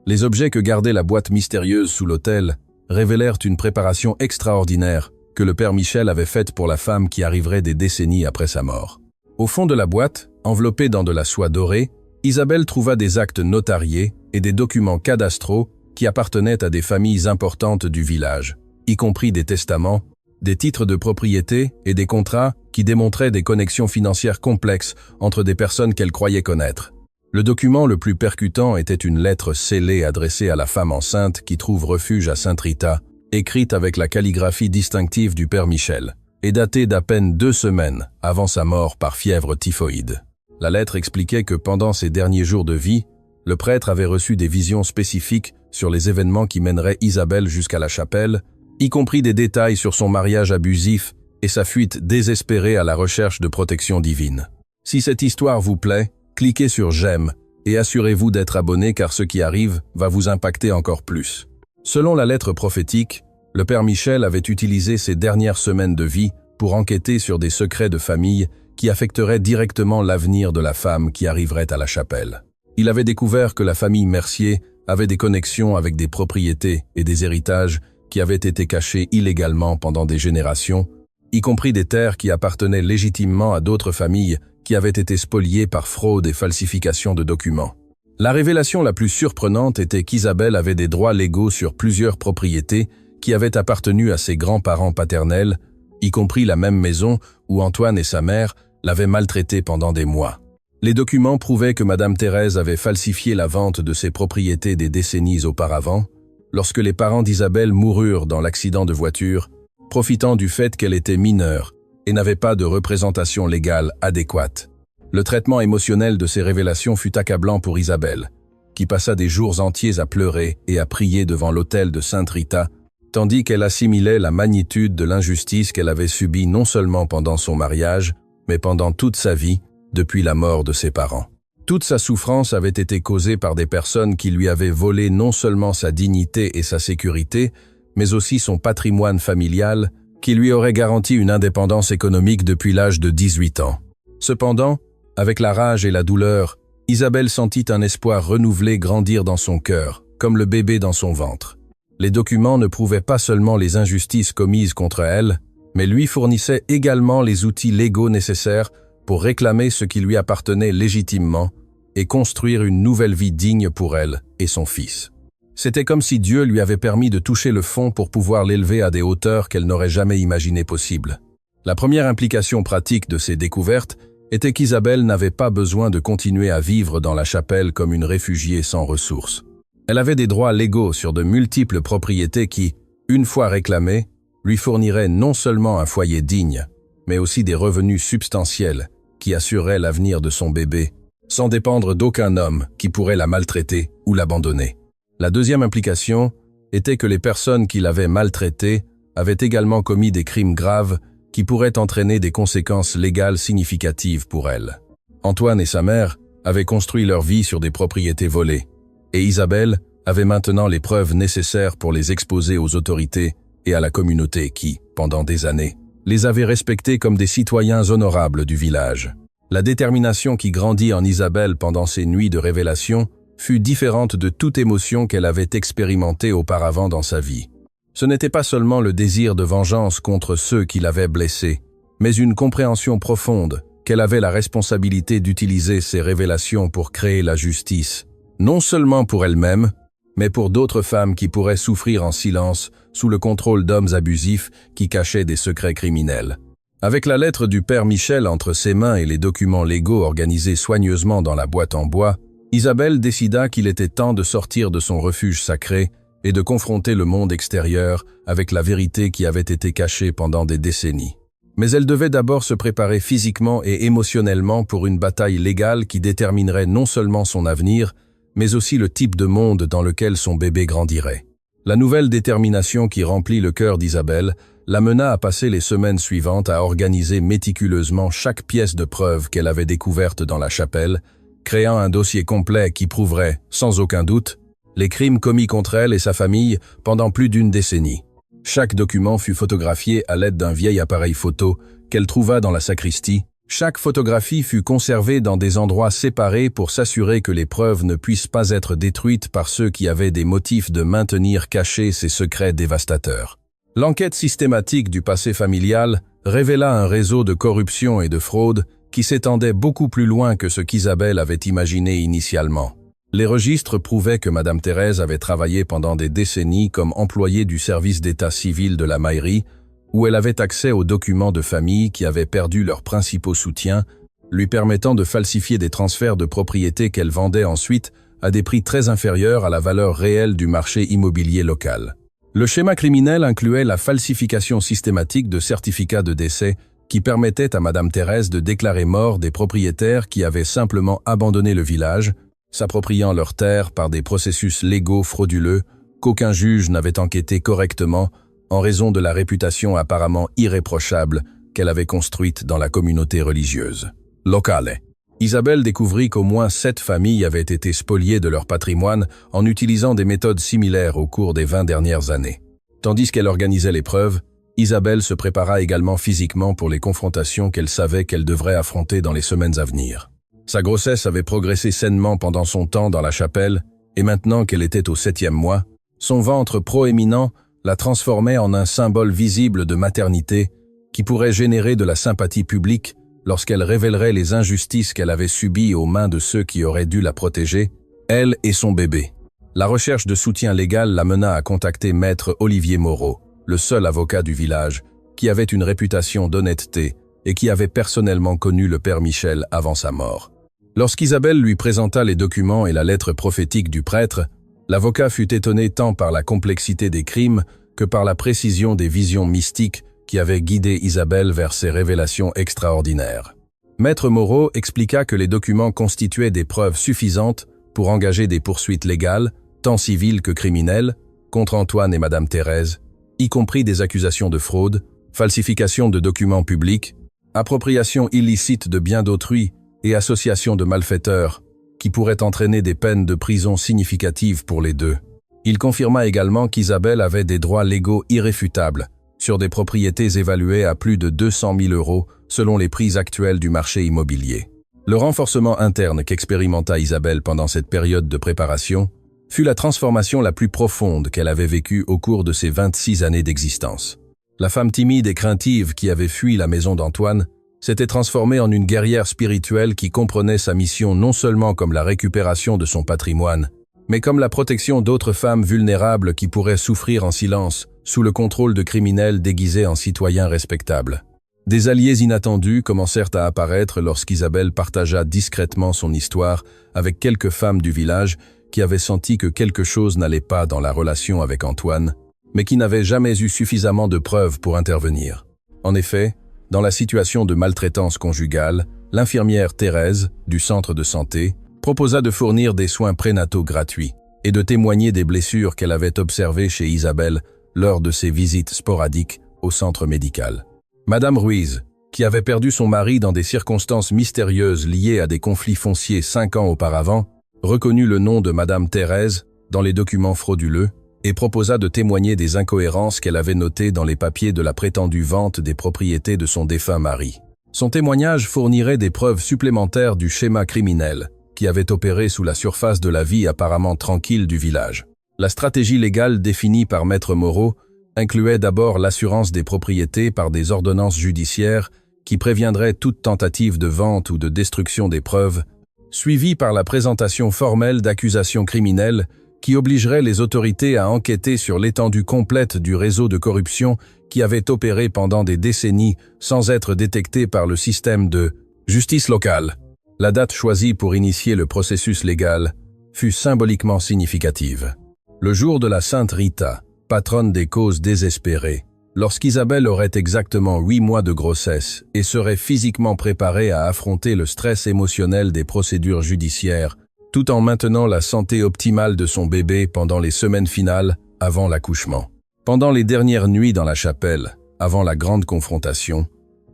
S1: Les objets que gardait la boîte mystérieuse sous l'autel révélèrent une préparation extraordinaire que le Père Michel avait faite pour la femme qui arriverait des décennies après sa mort. Au fond de la boîte, enveloppée dans de la soie dorée, Isabelle trouva des actes notariés et des documents cadastraux qui appartenaient à des familles importantes du village, y compris des testaments, des titres de propriété et des contrats qui démontraient des connexions financières complexes entre des personnes qu'elle croyait connaître. Le document le plus percutant était une lettre scellée adressée à la femme enceinte qui trouve refuge à Sainte Rita, écrite avec la calligraphie distinctive du Père Michel, et datée d'à peine 2 semaines avant sa mort par fièvre typhoïde. La lettre expliquait que pendant ses derniers jours de vie, le prêtre avait reçu des visions spécifiques sur les événements qui mèneraient Isabelle jusqu'à la chapelle, y compris des détails sur son mariage abusif et sa fuite désespérée à la recherche de protection divine. Si cette histoire vous plaît, cliquez sur j'aime et assurez-vous d'être abonné car ce qui arrive va vous impacter encore plus. Selon la lettre prophétique, le Père Michel avait utilisé ses dernières semaines de vie pour enquêter sur des secrets de famille qui affecteraient directement l'avenir de la femme qui arriverait à la chapelle. Il avait découvert que la famille Mercier avait des connexions avec des propriétés et des héritages qui avaient été cachés illégalement pendant des générations, y compris des terres qui appartenaient légitimement à d'autres familles qui avaient été spoliées par fraude et falsification de documents. La révélation la plus surprenante était qu'Isabelle avait des droits légaux sur plusieurs propriétés qui avaient appartenu à ses grands-parents paternels, y compris la même maison où Antoine et sa mère l'avaient maltraitée pendant des mois. Les documents prouvaient que Madame Thérèse avait falsifié la vente de ses propriétés des décennies auparavant, lorsque les parents d'Isabelle moururent dans l'accident de voiture, profitant du fait qu'elle était mineure et n'avait pas de représentation légale adéquate. Le traitement émotionnel de ces révélations fut accablant pour Isabelle, qui passa des jours entiers à pleurer et à prier devant l'autel de Sainte Rita, tandis qu'elle assimilait la magnitude de l'injustice qu'elle avait subie non seulement pendant son mariage, mais pendant toute sa vie, depuis la mort de ses parents. Toute sa souffrance avait été causée par des personnes qui lui avaient volé non seulement sa dignité et sa sécurité, mais aussi son patrimoine familial, qui lui aurait garanti une indépendance économique depuis l'âge de 18 ans. Cependant, avec la rage et la douleur, Isabelle sentit un espoir renouvelé grandir dans son cœur, comme le bébé dans son ventre. Les documents ne prouvaient pas seulement les injustices commises contre elle, mais lui fournissaient également les outils légaux nécessaires pour réclamer ce qui lui appartenait légitimement et construire une nouvelle vie digne pour elle et son fils. C'était comme si Dieu lui avait permis de toucher le fond pour pouvoir l'élever à des hauteurs qu'elle n'aurait jamais imaginées possibles. La première implication pratique de ces découvertes était qu'Isabelle n'avait pas besoin de continuer à vivre dans la chapelle comme une réfugiée sans ressources. Elle avait des droits légaux sur de multiples propriétés qui, une fois réclamées, lui fourniraient non seulement un foyer digne, mais aussi des revenus substantiels qui assuraient l'avenir de son bébé, sans dépendre d'aucun homme qui pourrait la maltraiter ou l'abandonner. La deuxième implication était que les personnes qui l'avaient maltraitée avaient également commis des crimes graves qui pourraient entraîner des conséquences légales significatives pour elle. Antoine et sa mère avaient construit leur vie sur des propriétés volées, et Isabelle avait maintenant les preuves nécessaires pour les exposer aux autorités et à la communauté qui, pendant des années, les avait respectés comme des citoyens honorables du village. La détermination qui grandit en Isabelle pendant ces nuits de révélation fut différente de toute émotion qu'elle avait expérimentée auparavant dans sa vie. Ce n'était pas seulement le désir de vengeance contre ceux qui l'avaient blessée, mais une compréhension profonde qu'elle avait la responsabilité d'utiliser ces révélations pour créer la justice, non seulement pour elle-même, mais pour d'autres femmes qui pourraient souffrir en silence sous le contrôle d'hommes abusifs qui cachaient des secrets criminels. Avec la lettre du Père Michel entre ses mains et les documents légaux organisés soigneusement dans la boîte en bois, Isabelle décida qu'il était temps de sortir de son refuge sacré et de confronter le monde extérieur avec la vérité qui avait été cachée pendant des décennies. Mais elle devait d'abord se préparer physiquement et émotionnellement pour une bataille légale qui déterminerait non seulement son avenir, mais aussi le type de monde dans lequel son bébé grandirait. La nouvelle détermination qui remplit le cœur d'Isabelle l'amena à passer les semaines suivantes à organiser méticuleusement chaque pièce de preuve qu'elle avait découverte dans la chapelle, créant un dossier complet qui prouverait, sans aucun doute, les crimes commis contre elle et sa famille pendant plus d'une décennie. Chaque document fut photographié à l'aide d'un vieil appareil photo qu'elle trouva dans la sacristie. Chaque photographie fut conservée dans des endroits séparés pour s'assurer que les preuves ne puissent pas être détruites par ceux qui avaient des motifs de maintenir cachés ces secrets dévastateurs. L'enquête systématique du passé familial révéla un réseau de corruption et de fraude qui s'étendait beaucoup plus loin que ce qu'Isabelle avait imaginé initialement. Les registres prouvaient que Madame Thérèse avait travaillé pendant des décennies comme employée du service d'état civil de la mairie, où elle avait accès aux documents de famille qui avaient perdu leurs principaux soutiens, lui permettant de falsifier des transferts de propriétés qu'elle vendait ensuite à des prix très inférieurs à la valeur réelle du marché immobilier local. Le schéma criminel incluait la falsification systématique de certificats de décès qui permettait à Madame Thérèse de déclarer mort des propriétaires qui avaient simplement abandonné le village, s'appropriant leurs terres par des processus légaux frauduleux qu'aucun juge n'avait enquêté correctement en raison de la réputation apparemment irréprochable qu'elle avait construite dans la communauté religieuse locale. Isabelle découvrit qu'au moins 7 familles avaient été spoliées de leur patrimoine en utilisant des méthodes similaires au cours des 20 dernières années. Tandis qu'elle organisait l'épreuve, Isabelle se prépara également physiquement pour les confrontations qu'elle savait qu'elle devrait affronter dans les semaines à venir. Sa grossesse avait progressé sainement pendant son temps dans la chapelle, et maintenant qu'elle était au 7e mois, son ventre proéminent la transformait en un symbole visible de maternité qui pourrait générer de la sympathie publique lorsqu'elle révélerait les injustices qu'elle avait subies aux mains de ceux qui auraient dû la protéger, elle et son bébé. La recherche de soutien légal la mena à contacter maître Olivier Moreau, le seul avocat du village, qui avait une réputation d'honnêteté et qui avait personnellement connu le père Michel avant sa mort. Lorsqu'Isabelle lui présenta les documents et la lettre prophétique du prêtre, l'avocat fut étonné tant par la complexité des crimes que par la précision des visions mystiques qui avaient guidé Isabelle vers ces révélations extraordinaires. Maître Moreau expliqua que les documents constituaient des preuves suffisantes pour engager des poursuites légales, tant civiles que criminelles, contre Antoine et Madame Thérèse, y compris des accusations de fraude, falsification de documents publics, appropriation illicite de biens d'autrui et association de malfaiteurs, qui pourraient entraîner des peines de prison significatives pour les deux. Il confirma également qu'Isabelle avait des droits légaux irréfutables sur des propriétés évaluées à plus de 200 000 € selon les prix actuels du marché immobilier. Le renforcement interne qu'expérimenta Isabelle pendant cette période de préparation fut la transformation la plus profonde qu'elle avait vécue au cours de ses 26 années d'existence. La femme timide et craintive qui avait fui la maison d'Antoine s'était transformée en une guerrière spirituelle qui comprenait sa mission non seulement comme la récupération de son patrimoine, mais comme la protection d'autres femmes vulnérables qui pourraient souffrir en silence sous le contrôle de criminels déguisés en citoyens respectables. Des alliés inattendus commencèrent à apparaître lorsqu'Isabelle partagea discrètement son histoire avec quelques femmes du village qui avaient senti que quelque chose n'allait pas dans la relation avec Antoine, mais qui n'avaient jamais eu suffisamment de preuves pour intervenir. En effet, dans la situation de maltraitance conjugale, l'infirmière Thérèse, du centre de santé, proposa de fournir des soins prénataux gratuits et de témoigner des blessures qu'elle avait observées chez Isabelle lors de ses visites sporadiques au centre médical. Madame Ruiz, qui avait perdu son mari dans des circonstances mystérieuses liées à des conflits fonciers 5 ans auparavant, reconnut le nom de Madame Thérèse dans les documents frauduleux et proposa de témoigner des incohérences qu'elle avait notées dans les papiers de la prétendue vente des propriétés de son défunt mari. Son témoignage fournirait des preuves supplémentaires du schéma criminel qui avait opéré sous la surface de la vie apparemment tranquille du village. La stratégie légale définie par Maître Moreau incluait d'abord l'assurance des propriétés par des ordonnances judiciaires qui préviendraient toute tentative de vente ou de destruction des preuves, suivie par la présentation formelle d'accusations criminelles qui obligeraient les autorités à enquêter sur l'étendue complète du réseau de corruption qui avait opéré pendant des décennies sans être détecté par le système de justice locale. La date choisie pour initier le processus légal fut symboliquement significative. Le jour de la Sainte Rita, patronne des causes désespérées, lorsqu'Isabelle aurait exactement 8 mois de grossesse et serait physiquement préparée à affronter le stress émotionnel des procédures judiciaires, tout en maintenant la santé optimale de son bébé pendant les semaines finales avant l'accouchement. Pendant les dernières nuits dans la chapelle, avant la grande confrontation,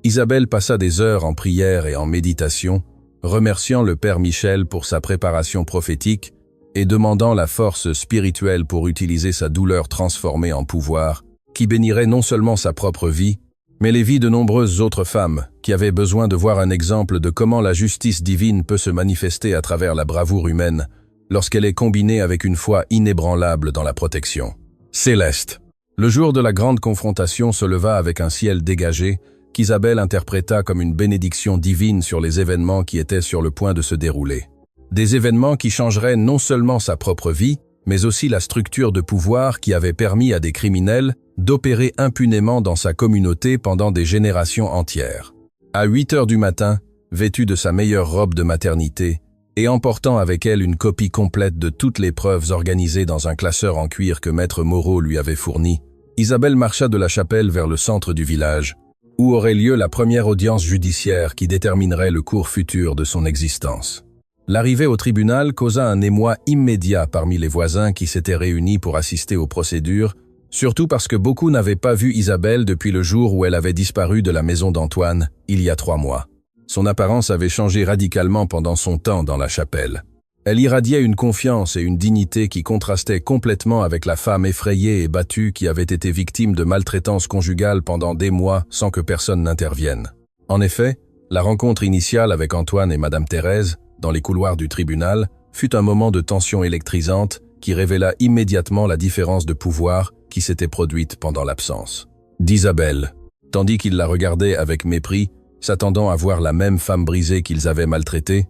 S1: Isabelle passa des heures en prière et en méditation, remerciant le Père Michel pour sa préparation prophétique et demandant la force spirituelle pour utiliser sa douleur transformée en pouvoir, qui bénirait non seulement sa propre vie, mais les vies de nombreuses autres femmes qui avaient besoin de voir un exemple de comment la justice divine peut se manifester à travers la bravoure humaine lorsqu'elle est combinée avec une foi inébranlable dans la protection céleste. Le jour de la grande confrontation se leva avec un ciel dégagé qu'Isabelle interpréta comme une bénédiction divine sur les événements qui étaient sur le point de se dérouler. Des événements qui changeraient non seulement sa propre vie, mais aussi la structure de pouvoir qui avait permis à des criminels d'opérer impunément dans sa communauté pendant des générations entières. À 8 heures du matin, vêtue de sa meilleure robe de maternité, et emportant avec elle une copie complète de toutes les preuves organisées dans un classeur en cuir que Maître Moreau lui avait fourni, Isabelle marcha de la chapelle vers le centre du village, où aurait lieu la première audience judiciaire qui déterminerait le cours futur de son existence. L'arrivée au tribunal causa un émoi immédiat parmi les voisins qui s'étaient réunis pour assister aux procédures, Surtout parce que beaucoup n'avaient pas vu Isabelle depuis le jour où elle avait disparu de la maison d'Antoine, il y a 3 mois. Son apparence avait changé radicalement pendant son temps dans la chapelle. Elle irradiait une confiance et une dignité qui contrastaient complètement avec la femme effrayée et battue qui avait été victime de maltraitance conjugale pendant des mois sans que personne n'intervienne. En effet, la rencontre initiale avec Antoine et Madame Thérèse, dans les couloirs du tribunal, fut un moment de tension électrisante qui révéla immédiatement la différence de pouvoir qui s'était produite pendant l'absence d'Isabelle, tandis qu'ils la regardaient avec mépris, s'attendant à voir la même femme brisée qu'ils avaient maltraitée.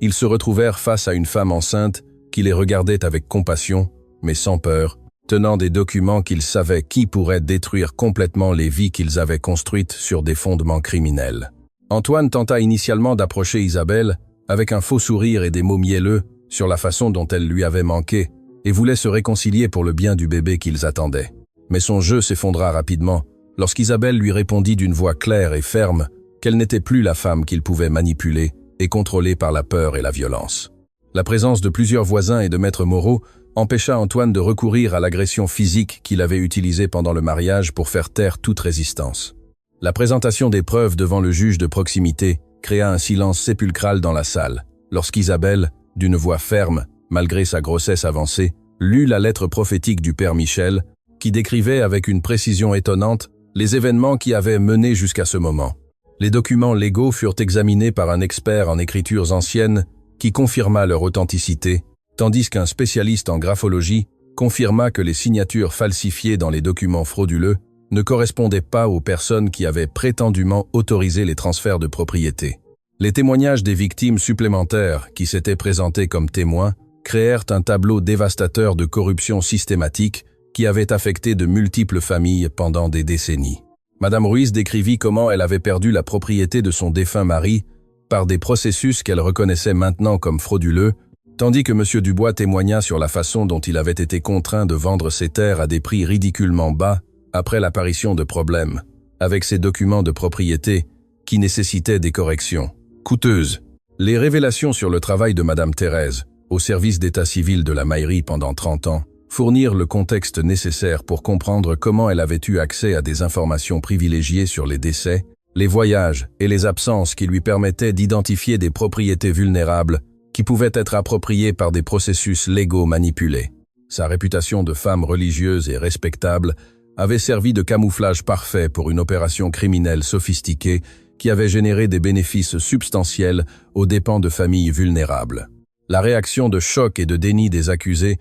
S1: Ils se retrouvèrent face à une femme enceinte qui les regardait avec compassion, mais sans peur, tenant des documents qu'ils savaient qui pourraient détruire complètement les vies qu'ils avaient construites sur des fondements criminels. Antoine tenta initialement d'approcher Isabelle avec un faux sourire et des mots mielleux sur la façon dont elle lui avait manqué et voulait se réconcilier pour le bien du bébé qu'ils attendaient. Mais son jeu s'effondra rapidement lorsqu'Isabelle lui répondit d'une voix claire et ferme qu'elle n'était plus la femme qu'il pouvait manipuler et contrôler par la peur et la violence. La présence de plusieurs voisins et de maître Moreau empêcha Antoine de recourir à l'agression physique qu'il avait utilisée pendant le mariage pour faire taire toute résistance. La présentation des preuves devant le juge de proximité créa un silence sépulcral dans la salle, lorsqu'Isabelle, d'une voix ferme, malgré sa grossesse avancée, lut la lettre prophétique du père Michel, qui décrivait avec une précision étonnante les événements qui avaient mené jusqu'à ce moment. Les documents légaux furent examinés par un expert en écritures anciennes qui confirma leur authenticité, tandis qu'un spécialiste en graphologie confirma que les signatures falsifiées dans les documents frauduleux ne correspondaient pas aux personnes qui avaient prétendument autorisé les transferts de propriété. Les témoignages des victimes supplémentaires qui s'étaient présentées comme témoins créèrent un tableau dévastateur de corruption systématique qui avait affecté de multiples familles pendant des décennies. Madame Ruiz décrivit comment elle avait perdu la propriété de son défunt mari par des processus qu'elle reconnaissait maintenant comme frauduleux, tandis que M. Dubois témoigna sur la façon dont il avait été contraint de vendre ses terres à des prix ridiculement bas après l'apparition de problèmes, avec ses documents de propriété qui nécessitaient des corrections coûteuses. Les révélations sur le travail de Madame Thérèse, au service d'état civil de la mairie pendant 30 ans, fournirent le contexte nécessaire pour comprendre comment elle avait eu accès à des informations privilégiées sur les décès, les voyages et les absences qui lui permettaient d'identifier des propriétés vulnérables qui pouvaient être appropriées par des processus légaux manipulés. Sa réputation de femme religieuse et respectable avait servi de camouflage parfait pour une opération criminelle sophistiquée qui avait généré des bénéfices substantiels aux dépens de familles vulnérables. La réaction de choc et de déni des accusés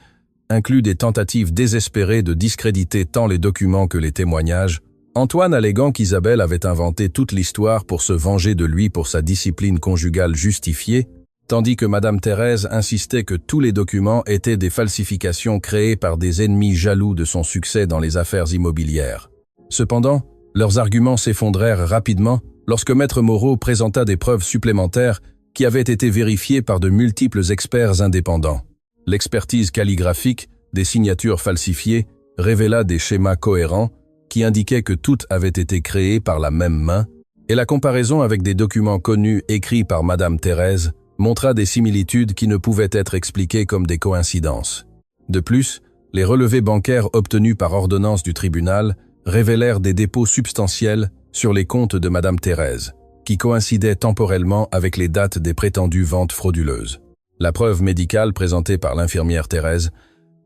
S1: inclut des tentatives désespérées de discréditer tant les documents que les témoignages, Antoine alléguant qu'Isabelle avait inventé toute l'histoire pour se venger de lui pour sa discipline conjugale justifiée, tandis que Madame Thérèse insistait que tous les documents étaient des falsifications créées par des ennemis jaloux de son succès dans les affaires immobilières. Cependant, leurs arguments s'effondrèrent rapidement lorsque Maître Moreau présenta des preuves supplémentaires qui avaient été vérifiées par de multiples experts indépendants. L'expertise calligraphique des signatures falsifiées révéla des schémas cohérents qui indiquaient que toutes avaient été créées par la même main, et la comparaison avec des documents connus écrits par Madame Thérèse montra des similitudes qui ne pouvaient être expliquées comme des coïncidences. De plus, les relevés bancaires obtenus par ordonnance du tribunal révélèrent des dépôts substantiels sur les comptes de Madame Thérèse, qui coïncidaient temporellement avec les dates des prétendues ventes frauduleuses. La preuve médicale présentée par l'infirmière Thérèse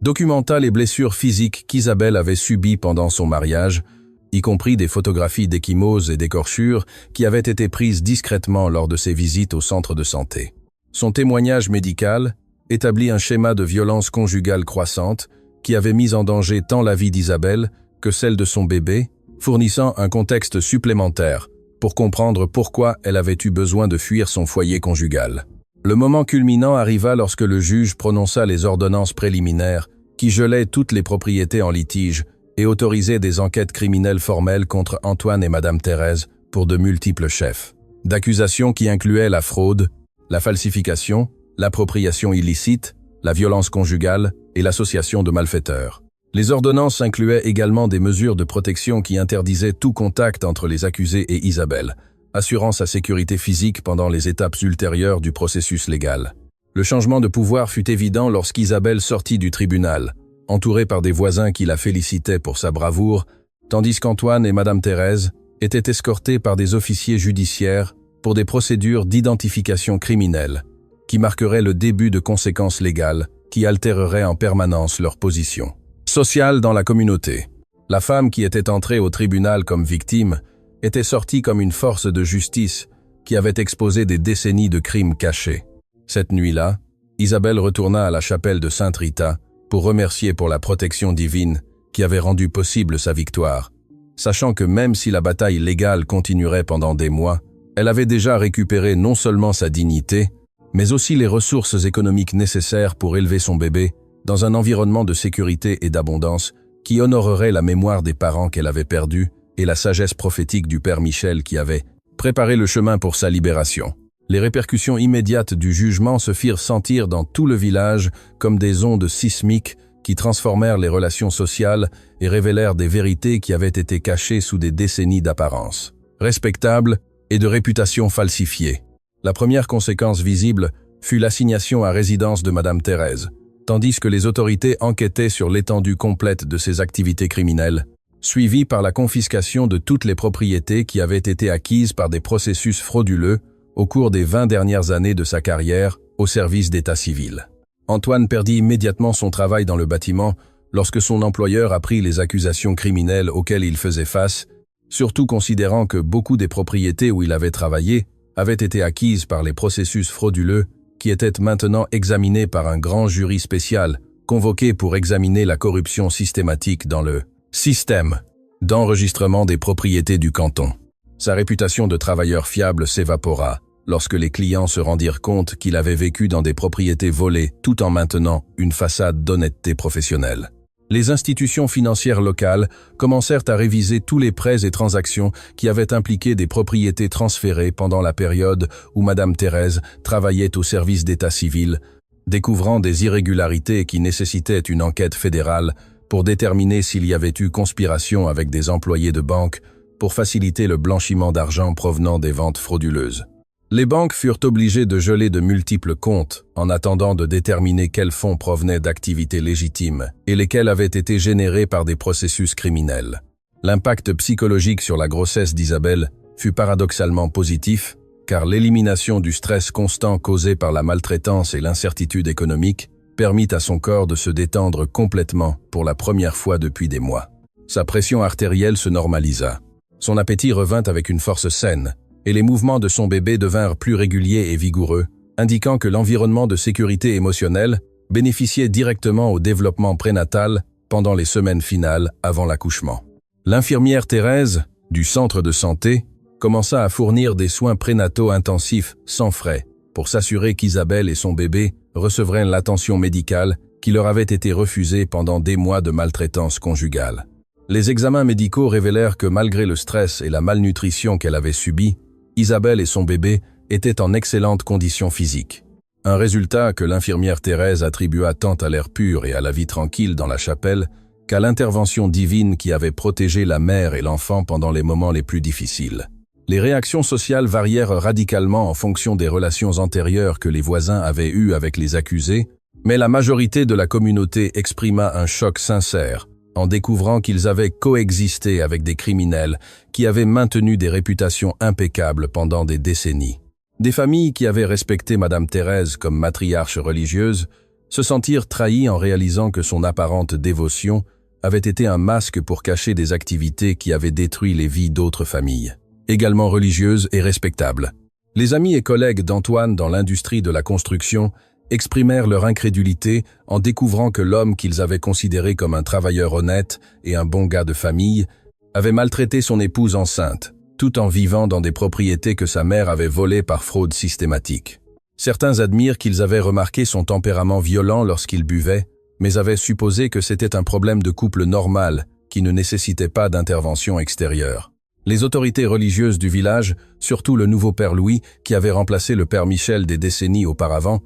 S1: documenta les blessures physiques qu'Isabelle avait subies pendant son mariage, y compris des photographies d'échymoses et d'écorchures qui avaient été prises discrètement lors de ses visites au centre de santé. Son témoignage médical établit un schéma de violence conjugale croissante qui avait mis en danger tant la vie d'Isabelle que celle de son bébé, fournissant un contexte supplémentaire pour comprendre pourquoi elle avait eu besoin de fuir son foyer conjugal. Le moment culminant arriva lorsque le juge prononça les ordonnances préliminaires qui gelaient toutes les propriétés en litige et autorisaient des enquêtes criminelles formelles contre Antoine et Madame Thérèse pour de multiples chefs d'accusations qui incluaient la fraude, la falsification, l'appropriation illicite, la violence conjugale et l'association de malfaiteurs. Les ordonnances incluaient également des mesures de protection qui interdisaient tout contact entre les accusés et Isabelle, assurant sa sécurité physique pendant les étapes ultérieures du processus légal. Le changement de pouvoir fut évident lorsqu'Isabelle sortit du tribunal, entouré par des voisins qui la félicitaient pour sa bravoure, tandis qu'Antoine et Madame Thérèse étaient escortés par des officiers judiciaires pour des procédures d'identification criminelle qui marqueraient le début de conséquences légales qui altéreraient en permanence leur position sociale dans la communauté. La femme qui était entrée au tribunal comme victime était sortie comme une force de justice qui avait exposé des décennies de crimes cachés. Cette nuit-là, Isabelle retourna à la chapelle de Sainte Rita pour remercier pour la protection divine qui avait rendu possible sa victoire, sachant que même si la bataille légale continuerait pendant des mois, elle avait déjà récupéré non seulement sa dignité, mais aussi les ressources économiques nécessaires pour élever son bébé dans un environnement de sécurité et d'abondance qui honorerait la mémoire des parents qu'elle avait perdus et la sagesse prophétique du Père Michel qui avait préparé le chemin pour sa libération. Les répercussions immédiates du jugement se firent sentir dans tout le village comme des ondes sismiques qui transformèrent les relations sociales et révélèrent des vérités qui avaient été cachées sous des décennies d'apparence respectable et de réputation falsifiée. La première conséquence visible fut l'assignation à résidence de Madame Thérèse, tandis que les autorités enquêtaient sur l'étendue complète de ses activités criminelles, suivie par la confiscation de toutes les propriétés qui avaient été acquises par des processus frauduleux au cours des 20 dernières années de sa carrière au service d'état civil. Antoine perdit immédiatement son travail dans le bâtiment lorsque son employeur apprit les accusations criminelles auxquelles il faisait face, surtout considérant que beaucoup des propriétés où il avait travaillé avaient été acquises par les processus frauduleux qui étaient maintenant examinés par un grand jury spécial convoqué pour examiner la corruption systématique dans le système d'enregistrement des propriétés du canton. Sa réputation de travailleur fiable s'évapora lorsque les clients se rendirent compte qu'il avait vécu dans des propriétés volées tout en maintenant une façade d'honnêteté professionnelle. Les institutions financières locales commencèrent à réviser tous les prêts et transactions qui avaient impliqué des propriétés transférées pendant la période où Madame Thérèse travaillait au service d'état civil, découvrant des irrégularités qui nécessitaient une enquête fédérale pour déterminer s'il y avait eu conspiration avec des employés de banque pour faciliter le blanchiment d'argent provenant des ventes frauduleuses. Les banques furent obligées de geler de multiples comptes en attendant de déterminer quels fonds provenaient d'activités légitimes et lesquels avaient été générés par des processus criminels. L'impact psychologique sur la grossesse d'Isabelle fut paradoxalement positif, car l'élimination du stress constant causé par la maltraitance et l'incertitude économique permit à son corps de se détendre complètement pour la première fois depuis des mois. Sa pression artérielle se normalisa. Son appétit revint avec une force saine, et les mouvements de son bébé devinrent plus réguliers et vigoureux, indiquant que l'environnement de sécurité émotionnelle bénéficiait directement au développement prénatal pendant les semaines finales avant l'accouchement. L'infirmière Thérèse, du centre de santé, commença à fournir des soins prénataux intensifs sans frais pour s'assurer qu'Isabelle et son bébé recevraient l'attention médicale qui leur avait été refusée pendant des mois de maltraitance conjugale. Les examens médicaux révélèrent que malgré le stress et la malnutrition qu'elle avait subis, Isabelle et son bébé étaient en excellentes conditions physiques. Un résultat que l'infirmière Thérèse attribua tant à l'air pur et à la vie tranquille dans la chapelle qu'à l'intervention divine qui avait protégé la mère et l'enfant pendant les moments les plus difficiles. Les réactions sociales varièrent radicalement en fonction des relations antérieures que les voisins avaient eues avec les accusés, mais la majorité de la communauté exprima un choc sincère en découvrant qu'ils avaient coexisté avec des criminels qui avaient maintenu des réputations impeccables pendant des décennies. Des familles qui avaient respecté Madame Thérèse comme matriarche religieuse se sentirent trahies en réalisant que son apparente dévotion avait été un masque pour cacher des activités qui avaient détruit les vies d'autres familles, également religieuses et respectables. Les amis et collègues d'Antoine dans l'industrie de la construction exprimèrent leur incrédulité en découvrant que l'homme qu'ils avaient considéré comme un travailleur honnête et un bon gars de famille avait maltraité son épouse enceinte, tout en vivant dans des propriétés que sa mère avait volées par fraude systématique. Certains admirent qu'ils avaient remarqué son tempérament violent lorsqu'il buvait, mais avaient supposé que c'était un problème de couple normal qui ne nécessitait pas d'intervention extérieure. Les autorités religieuses du village, surtout le nouveau père Louis qui avait remplacé le père Michel des décennies auparavant,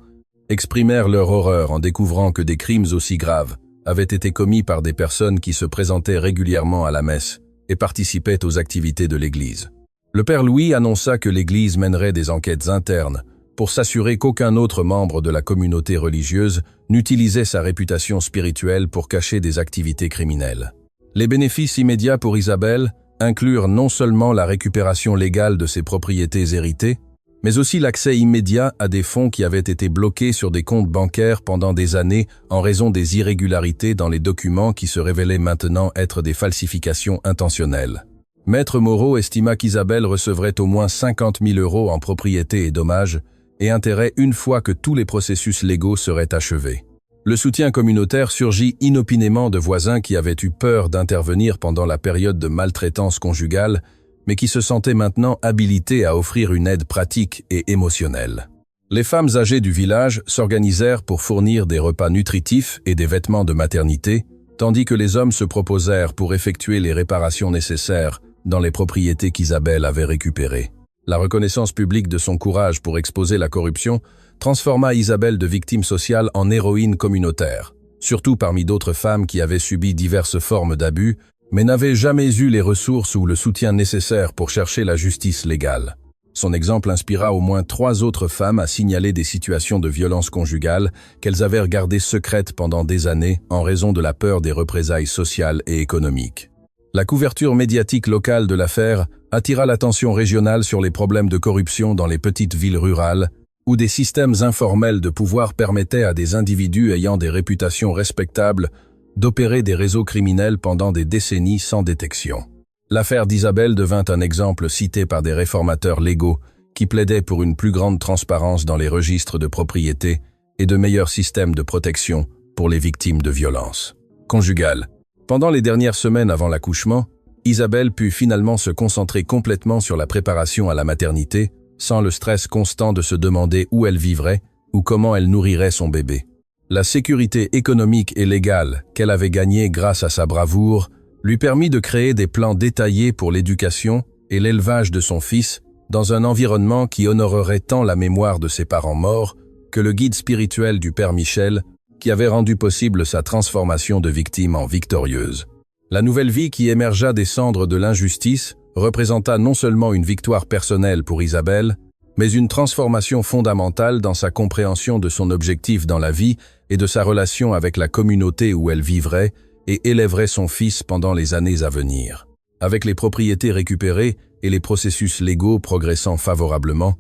S1: exprimèrent leur horreur en découvrant que des crimes aussi graves avaient été commis par des personnes qui se présentaient régulièrement à la messe et participaient aux activités de l'Église. Le père Louis annonça que l'Église mènerait des enquêtes internes pour s'assurer qu'aucun autre membre de la communauté religieuse n'utilisait sa réputation spirituelle pour cacher des activités criminelles. Les bénéfices immédiats pour Isabelle inclurent non seulement la récupération légale de ses propriétés héritées, mais aussi l'accès immédiat à des fonds qui avaient été bloqués sur des comptes bancaires pendant des années en raison des irrégularités dans les documents qui se révélaient maintenant être des falsifications intentionnelles. Maître Moreau estima qu'Isabelle recevrait au moins 50 000 € en propriétés et dommages et intérêts une fois que tous les processus légaux seraient achevés. Le soutien communautaire surgit inopinément de voisins qui avaient eu peur d'intervenir pendant la période de maltraitance conjugale, mais qui se sentaient maintenant habilités à offrir une aide pratique et émotionnelle. Les femmes âgées du village s'organisèrent pour fournir des repas nutritifs et des vêtements de maternité, tandis que les hommes se proposèrent pour effectuer les réparations nécessaires dans les propriétés qu'Isabelle avait récupérées. La reconnaissance publique de son courage pour exposer la corruption transforma Isabelle de victime sociale en héroïne communautaire, surtout parmi d'autres femmes qui avaient subi diverses formes d'abus, mais n'avaient jamais eu les ressources ou le soutien nécessaire pour chercher la justice légale. Son exemple inspira au moins 3 autres femmes à signaler des situations de violence conjugale qu'elles avaient gardées secrètes pendant des années en raison de la peur des représailles sociales et économiques. La couverture médiatique locale de l'affaire attira l'attention régionale sur les problèmes de corruption dans les petites villes rurales, où des systèmes informels de pouvoir permettaient à des individus ayant des réputations respectables d'opérer des réseaux criminels pendant des décennies sans détection. L'affaire d'Isabelle devint un exemple cité par des réformateurs légaux qui plaidaient pour une plus grande transparence dans les registres de propriété et de meilleurs systèmes de protection pour les victimes de violences conjugales. Pendant les dernières semaines avant l'accouchement, Isabelle put finalement se concentrer complètement sur la préparation à la maternité, sans le stress constant de se demander où elle vivrait ou comment elle nourrirait son bébé. La sécurité économique et légale qu'elle avait gagnée grâce à sa bravoure lui permit de créer des plans détaillés pour l'éducation et l'élevage de son fils dans un environnement qui honorerait tant la mémoire de ses parents morts que le guide spirituel du Père Michel qui avait rendu possible sa transformation de victime en victorieuse. La nouvelle vie qui émergea des cendres de l'injustice représenta non seulement une victoire personnelle pour Isabelle, mais une transformation fondamentale dans sa compréhension de son objectif dans la vie et de sa relation avec la communauté où elle vivrait et élèverait son fils pendant les années à venir. Avec les propriétés récupérées et les processus légaux progressant favorablement,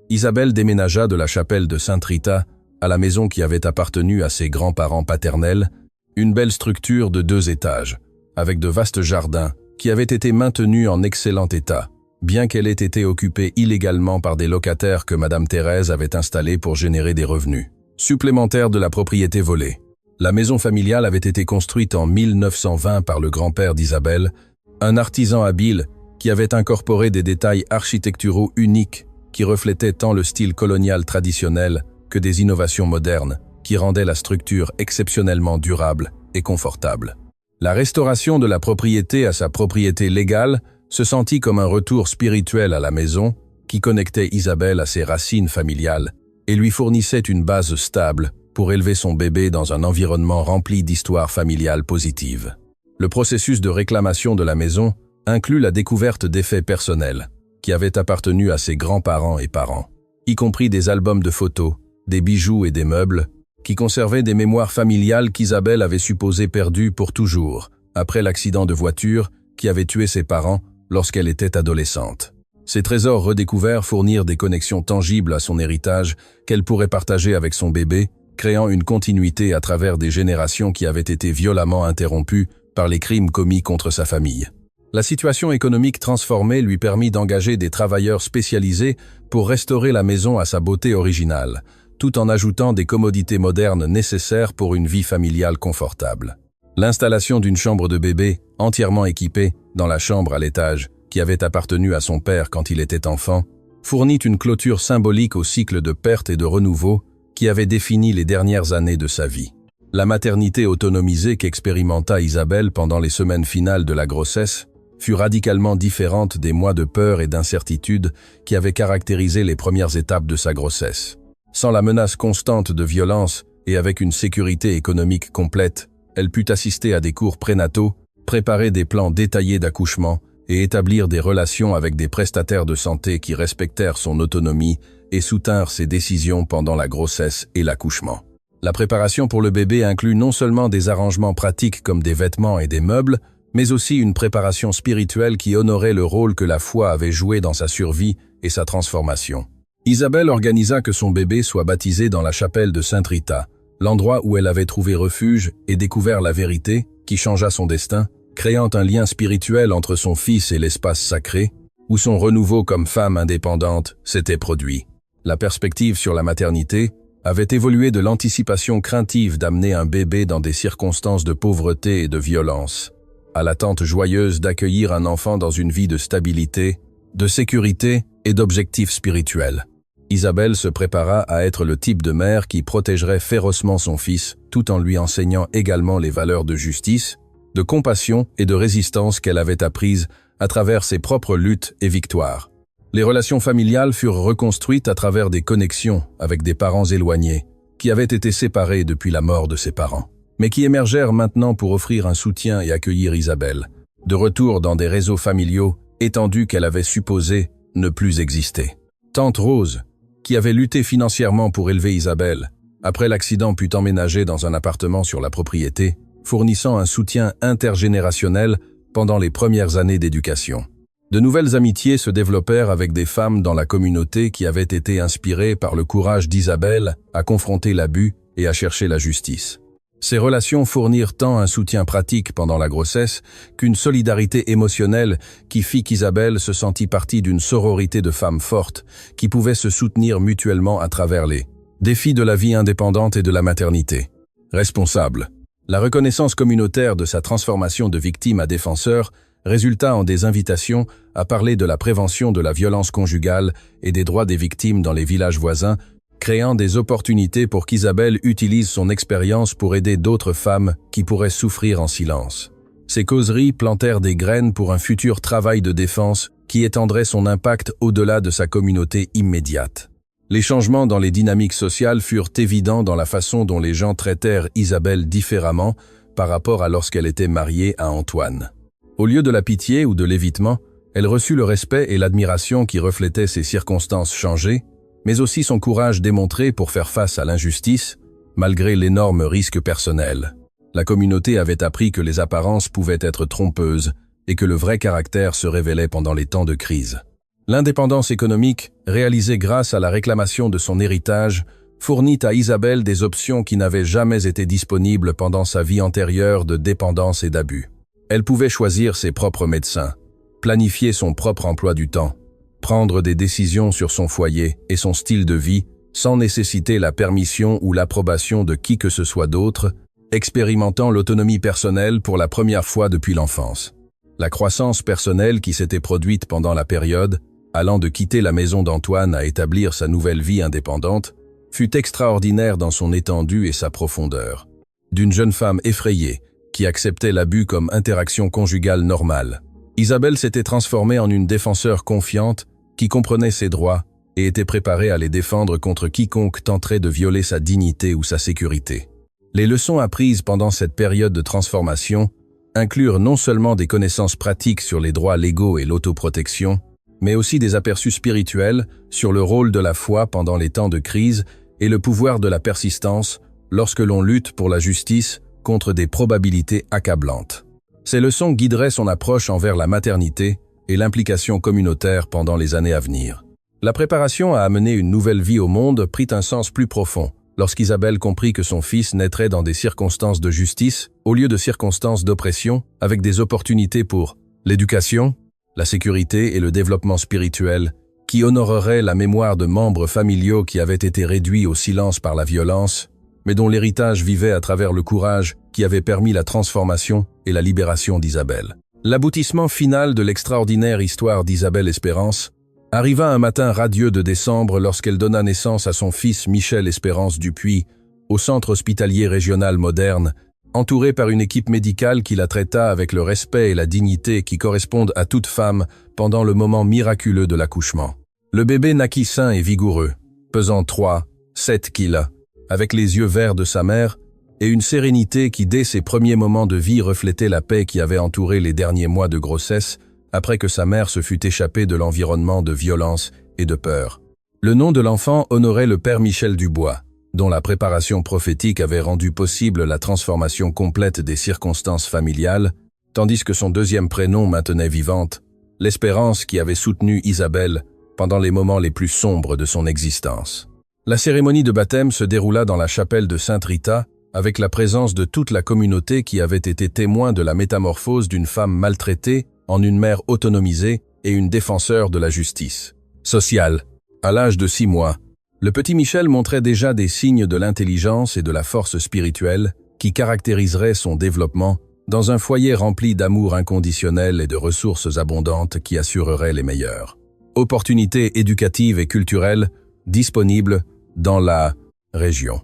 S1: Isabelle déménagea de la chapelle de Sainte-Rita à la maison qui avait appartenu à ses grands-parents paternels, une belle structure de 2 étages, avec de vastes jardins qui avaient été maintenus en excellent état, bien qu'elle ait été occupée illégalement par des locataires que Madame Thérèse avait installés pour générer des revenus supplémentaires de la propriété volée. La maison familiale avait été construite en 1920 par le grand-père d'Isabelle, un artisan habile qui avait incorporé des détails architecturaux uniques qui reflétaient tant le style colonial traditionnel que des innovations modernes qui rendaient la structure exceptionnellement durable et confortable. La restauration de la propriété à sa propriété légale se sentit comme un retour spirituel à la maison qui connectait Isabelle à ses racines familiales et lui fournissait une base stable pour élever son bébé dans un environnement rempli d'histoires familiales positives. Le processus de réclamation de la maison inclut la découverte d'effets personnels qui avaient appartenu à ses grands-parents et parents, y compris des albums de photos, des bijoux et des meubles, qui conservaient des mémoires familiales qu'Isabelle avait supposées perdues pour toujours, après l'accident de voiture qui avait tué ses parents lorsqu'elle était adolescente. Ces trésors redécouverts fournirent des connexions tangibles à son héritage qu'elle pourrait partager avec son bébé, créant une continuité à travers des générations qui avaient été violemment interrompues par les crimes commis contre sa famille. La situation économique transformée lui permit d'engager des travailleurs spécialisés pour restaurer la maison à sa beauté originale, tout en ajoutant des commodités modernes nécessaires pour une vie familiale confortable. L'installation d'une chambre de bébé, entièrement équipée, dans la chambre à l'étage, qui avait appartenu à son père quand il était enfant, fournit une clôture symbolique au cycle de perte et de renouveau qui avait défini les dernières années de sa vie. La maternité autonomisée qu'expérimenta Isabelle pendant les semaines finales de la grossesse fut radicalement différente des mois de peur et d'incertitude qui avaient caractérisé les premières étapes de sa grossesse. Sans la menace constante de violence et avec une sécurité économique complète, elle put assister à des cours prénataux, préparer des plans détaillés d'accouchement et établir des relations avec des prestataires de santé qui respectèrent son autonomie et soutinrent ses décisions pendant la grossesse et l'accouchement. La préparation pour le bébé inclut non seulement des arrangements pratiques comme des vêtements et des meubles, mais aussi une préparation spirituelle qui honorait le rôle que la foi avait joué dans sa survie et sa transformation. Isabelle organisa que son bébé soit baptisé dans la chapelle de Sainte Rita, l'endroit où elle avait trouvé refuge et découvert la vérité qui changea son destin, créant un lien spirituel entre son fils et l'espace sacré, où son renouveau comme femme indépendante s'était produit. La perspective sur la maternité avait évolué de l'anticipation craintive d'amener un bébé dans des circonstances de pauvreté et de violence, à l'attente joyeuse d'accueillir un enfant dans une vie de stabilité, de sécurité et d'objectifs spirituels. Isabelle se prépara à être le type de mère qui protégerait férocement son fils, tout en lui enseignant également les valeurs de justice, de compassion et de résistance qu'elle avait apprises à travers ses propres luttes et victoires. Les relations familiales furent reconstruites à travers des connexions avec des parents éloignés, qui avaient été séparés depuis la mort de ses parents, mais qui émergèrent maintenant pour offrir un soutien et accueillir Isabelle, de retour dans des réseaux familiaux étendus qu'elle avait supposés ne plus exister. Tante Rose, qui avait lutté financièrement pour élever Isabelle, après l'accident put emménager dans un appartement sur la propriété, fournissant un soutien intergénérationnel pendant les premières années d'éducation. De nouvelles amitiés se développèrent avec des femmes dans la communauté qui avaient été inspirées par le courage d'Isabelle à confronter l'abus et à chercher la justice. Ces relations fournirent tant un soutien pratique pendant la grossesse qu'une solidarité émotionnelle qui fit qu'Isabelle se sentit partie d'une sororité de femmes fortes qui pouvaient se soutenir mutuellement à travers les défis de la vie indépendante et de la maternité. Responsable. La reconnaissance communautaire de sa transformation de victime à défenseur résulta en des invitations à parler de la prévention de la violence conjugale et des droits des victimes dans les villages voisins, créant des opportunités pour qu'Isabelle utilise son expérience pour aider d'autres femmes qui pourraient souffrir en silence. Ces causeries plantèrent des graines pour un futur travail de défense qui étendrait son impact au-delà de sa communauté immédiate. Les changements dans les dynamiques sociales furent évidents dans la façon dont les gens traitèrent Isabelle différemment par rapport à lorsqu'elle était mariée à Antoine. Au lieu de la pitié ou de l'évitement, elle reçut le respect et l'admiration qui reflétaient ses circonstances changées, mais aussi son courage démontré pour faire face à l'injustice, malgré l'énorme risque personnel. La communauté avait appris que les apparences pouvaient être trompeuses et que le vrai caractère se révélait pendant les temps de crise. L'indépendance économique, réalisée grâce à la réclamation de son héritage, fournit à Isabelle des options qui n'avaient jamais été disponibles pendant sa vie antérieure de dépendance et d'abus. Elle pouvait choisir ses propres médecins, planifier son propre emploi du temps, prendre des décisions sur son foyer et son style de vie sans nécessiter la permission ou l'approbation de qui que ce soit d'autre, expérimentant l'autonomie personnelle pour la première fois depuis l'enfance. La croissance personnelle qui s'était produite pendant la période, allant de quitter la maison d'Antoine à établir sa nouvelle vie indépendante, fut extraordinaire dans son étendue et sa profondeur. D'une jeune femme effrayée, qui acceptait l'abus comme interaction conjugale normale, Isabelle s'était transformée en une défenseur confiante qui comprenait ses droits et était préparée à les défendre contre quiconque tenterait de violer sa dignité ou sa sécurité. Les leçons apprises pendant cette période de transformation inclurent non seulement des connaissances pratiques sur les droits légaux et l'autoprotection, mais aussi des aperçus spirituels sur le rôle de la foi pendant les temps de crise et le pouvoir de la persistance lorsque l'on lutte pour la justice contre des probabilités accablantes. Ces leçons guideraient son approche envers la maternité et l'implication communautaire pendant les années à venir. La préparation à amener une nouvelle vie au monde prit un sens plus profond lorsqu'Isabelle comprit que son fils naîtrait dans des circonstances de justice au lieu de circonstances d'oppression, avec des opportunités pour l'éducation, la sécurité et le développement spirituel, qui honoreraient la mémoire de membres familiaux qui avaient été réduits au silence par la violence, mais dont l'héritage vivait à travers le courage qui avait permis la transformation et la libération d'Isabelle. L'aboutissement final de l'extraordinaire histoire d'Isabelle Espérance arriva un matin radieux de décembre lorsqu'elle donna naissance à son fils Michel Espérance Dupuis au centre hospitalier régional moderne, entouré par une équipe médicale qui la traita avec le respect et la dignité qui correspondent à toute femme pendant le moment miraculeux de l'accouchement. Le bébé naquit sain et vigoureux, pesant 3-7 kilos, avec les yeux verts de sa mère et une sérénité qui dès ses premiers moments de vie reflétait la paix qui avait entouré les derniers mois de grossesse après que sa mère se fût échappée de l'environnement de violence et de peur. Le nom de l'enfant honorait le père Michel Dubois, dont la préparation prophétique avait rendu possible la transformation complète des circonstances familiales, tandis que son deuxième prénom maintenait vivante l'espérance qui avait soutenu Isabelle pendant les moments les plus sombres de son existence. La cérémonie de baptême se déroula dans la chapelle de Sainte Rita, avec la présence de toute la communauté qui avait été témoin de la métamorphose d'une femme maltraitée en une mère autonomisée et une défenseur de la justice sociale. À l'âge de 6 mois, le petit Michel montrait déjà des signes de l'intelligence et de la force spirituelle qui caractériseraient son développement dans un foyer rempli d'amour inconditionnel et de ressources abondantes qui assureraient les meilleures opportunités éducatives et culturelles disponibles dans la région.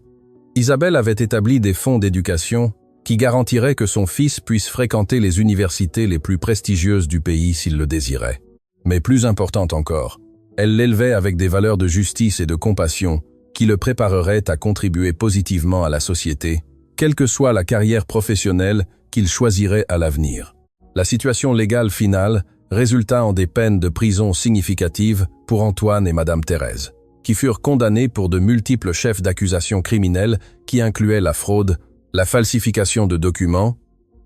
S1: Isabelle avait établi des fonds d'éducation qui garantiraient que son fils puisse fréquenter les universités les plus prestigieuses du pays s'il le désirait. Mais plus importante encore, elle l'élevait avec des valeurs de justice et de compassion qui le prépareraient à contribuer positivement à la société, quelle que soit la carrière professionnelle qu'il choisirait à l'avenir. La situation légale finale résulta en des peines de prison significatives pour Antoine et Madame Thérèse, qui furent condamnés pour de multiples chefs d'accusation criminels qui incluaient la fraude, la falsification de documents,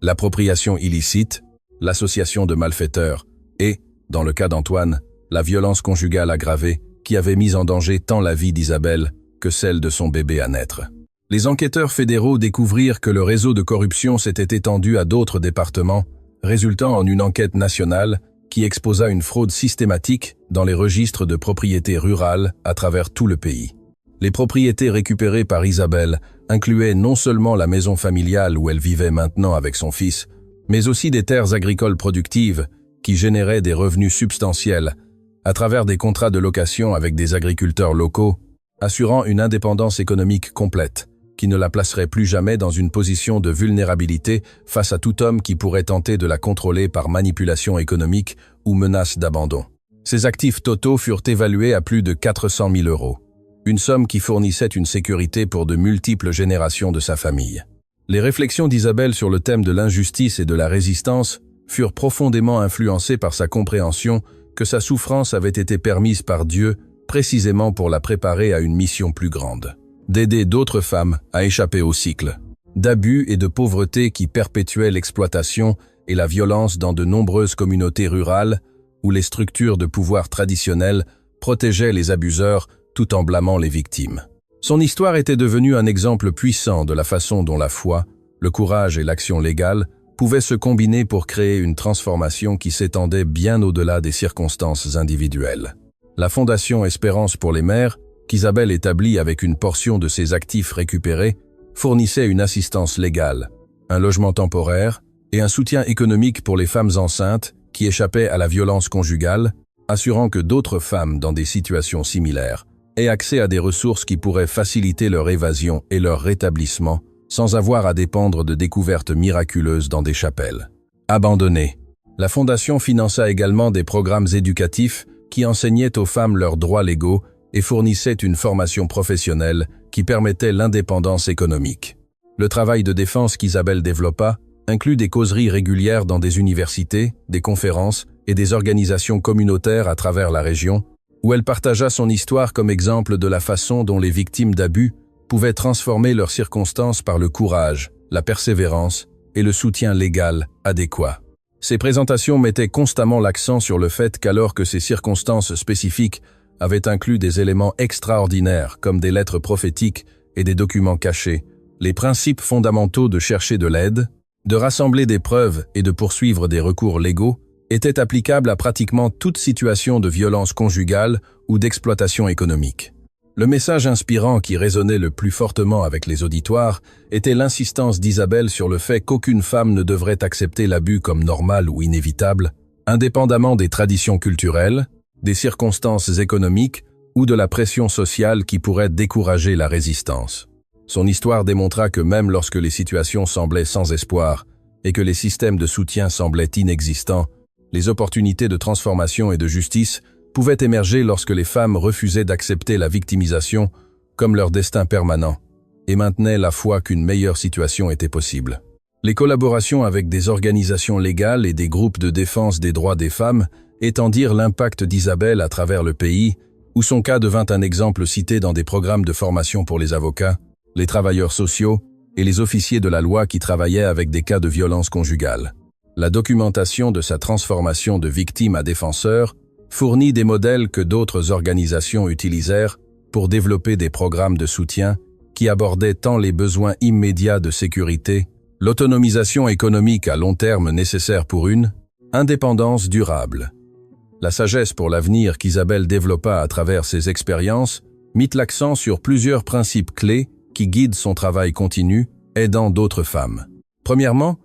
S1: l'appropriation illicite, l'association de malfaiteurs et, dans le cas d'Antoine, la violence conjugale aggravée qui avait mis en danger tant la vie d'Isabelle que celle de son bébé à naître. Les enquêteurs fédéraux découvrirent que le réseau de corruption s'était étendu à d'autres départements, résultant en une enquête nationale qui exposa une fraude systématique dans les registres de propriétés rurales à travers tout le pays. Les propriétés récupérées par Isabelle incluaient non seulement la maison familiale où elle vivait maintenant avec son fils, mais aussi des terres agricoles productives qui généraient des revenus substantiels à travers des contrats de location avec des agriculteurs locaux, assurant une indépendance économique complète, qui ne la placerait plus jamais dans une position de vulnérabilité face à tout homme qui pourrait tenter de la contrôler par manipulation économique ou menace d'abandon. Ses actifs totaux furent évalués à plus de 400 000 €, une somme qui fournissait une sécurité pour de multiples générations de sa famille. Les réflexions d'Isabelle sur le thème de l'injustice et de la résistance furent profondément influencées par sa compréhension que sa souffrance avait été permise par Dieu précisément pour la préparer à une mission plus grande, d'aider d'autres femmes à échapper au cycle d'abus et de pauvreté qui perpétuait l'exploitation et la violence dans de nombreuses communautés rurales où les structures de pouvoir traditionnelles protégeaient les abuseurs tout en blâmant les victimes. Son histoire était devenue un exemple puissant de la façon dont la foi, le courage et l'action légale pouvaient se combiner pour créer une transformation qui s'étendait bien au-delà des circonstances individuelles. La Fondation Espérance pour les mères, qu'Isabelle établit avec une portion de ses actifs récupérés, fournissait une assistance légale, un logement temporaire et un soutien économique pour les femmes enceintes qui échappaient à la violence conjugale, assurant que d'autres femmes dans des situations similaires aient accès à des ressources qui pourraient faciliter leur évasion et leur rétablissement sans avoir à dépendre de découvertes miraculeuses dans des chapelles abandonnées. La Fondation finança également des programmes éducatifs qui enseignaient aux femmes leurs droits légaux et fournissaient une formation professionnelle qui permettait l'indépendance économique. Le travail de défense qu'Isabelle développa inclut des causeries régulières dans des universités, des conférences et des organisations communautaires à travers la région, où elle partagea son histoire comme exemple de la façon dont les victimes d'abus pouvaient transformer leurs circonstances par le courage, la persévérance et le soutien légal adéquat. Ces présentations mettaient constamment l'accent sur le fait qu'alors que ces circonstances spécifiques avaient inclus des éléments extraordinaires comme des lettres prophétiques et des documents cachés, les principes fondamentaux de chercher de l'aide, de rassembler des preuves et de poursuivre des recours légaux étaient applicables à pratiquement toute situation de violence conjugale ou d'exploitation économique. Le message inspirant qui résonnait le plus fortement avec les auditoires était l'insistance d'Isabelle sur le fait qu'aucune femme ne devrait accepter l'abus comme normal ou inévitable, indépendamment des traditions culturelles, des circonstances économiques ou de la pression sociale qui pourrait décourager la résistance. Son histoire démontra que même lorsque les situations semblaient sans espoir et que les systèmes de soutien semblaient inexistants, les opportunités de transformation et de justice pouvaient émerger lorsque les femmes refusaient d'accepter la victimisation comme leur destin permanent et maintenaient la foi qu'une meilleure situation était possible. Les collaborations avec des organisations légales et des groupes de défense des droits des femmes étendirent l'impact d'Isabelle à travers le pays où son cas devint un exemple cité dans des programmes de formation pour les avocats, les travailleurs sociaux et les officiers de la loi qui travaillaient avec des cas de violence conjugale. La documentation de sa transformation de victime à défenseur fournit des modèles que d'autres organisations utilisèrent pour développer des programmes de soutien qui abordaient tant les besoins immédiats de sécurité, l'autonomisation économique à long terme nécessaire pour une indépendance durable. La sagesse pour l'avenir qu'Isabelle développa à travers ses expériences mit l'accent sur plusieurs principes clés qui guident son travail continu, aidant d'autres femmes. Premièrement,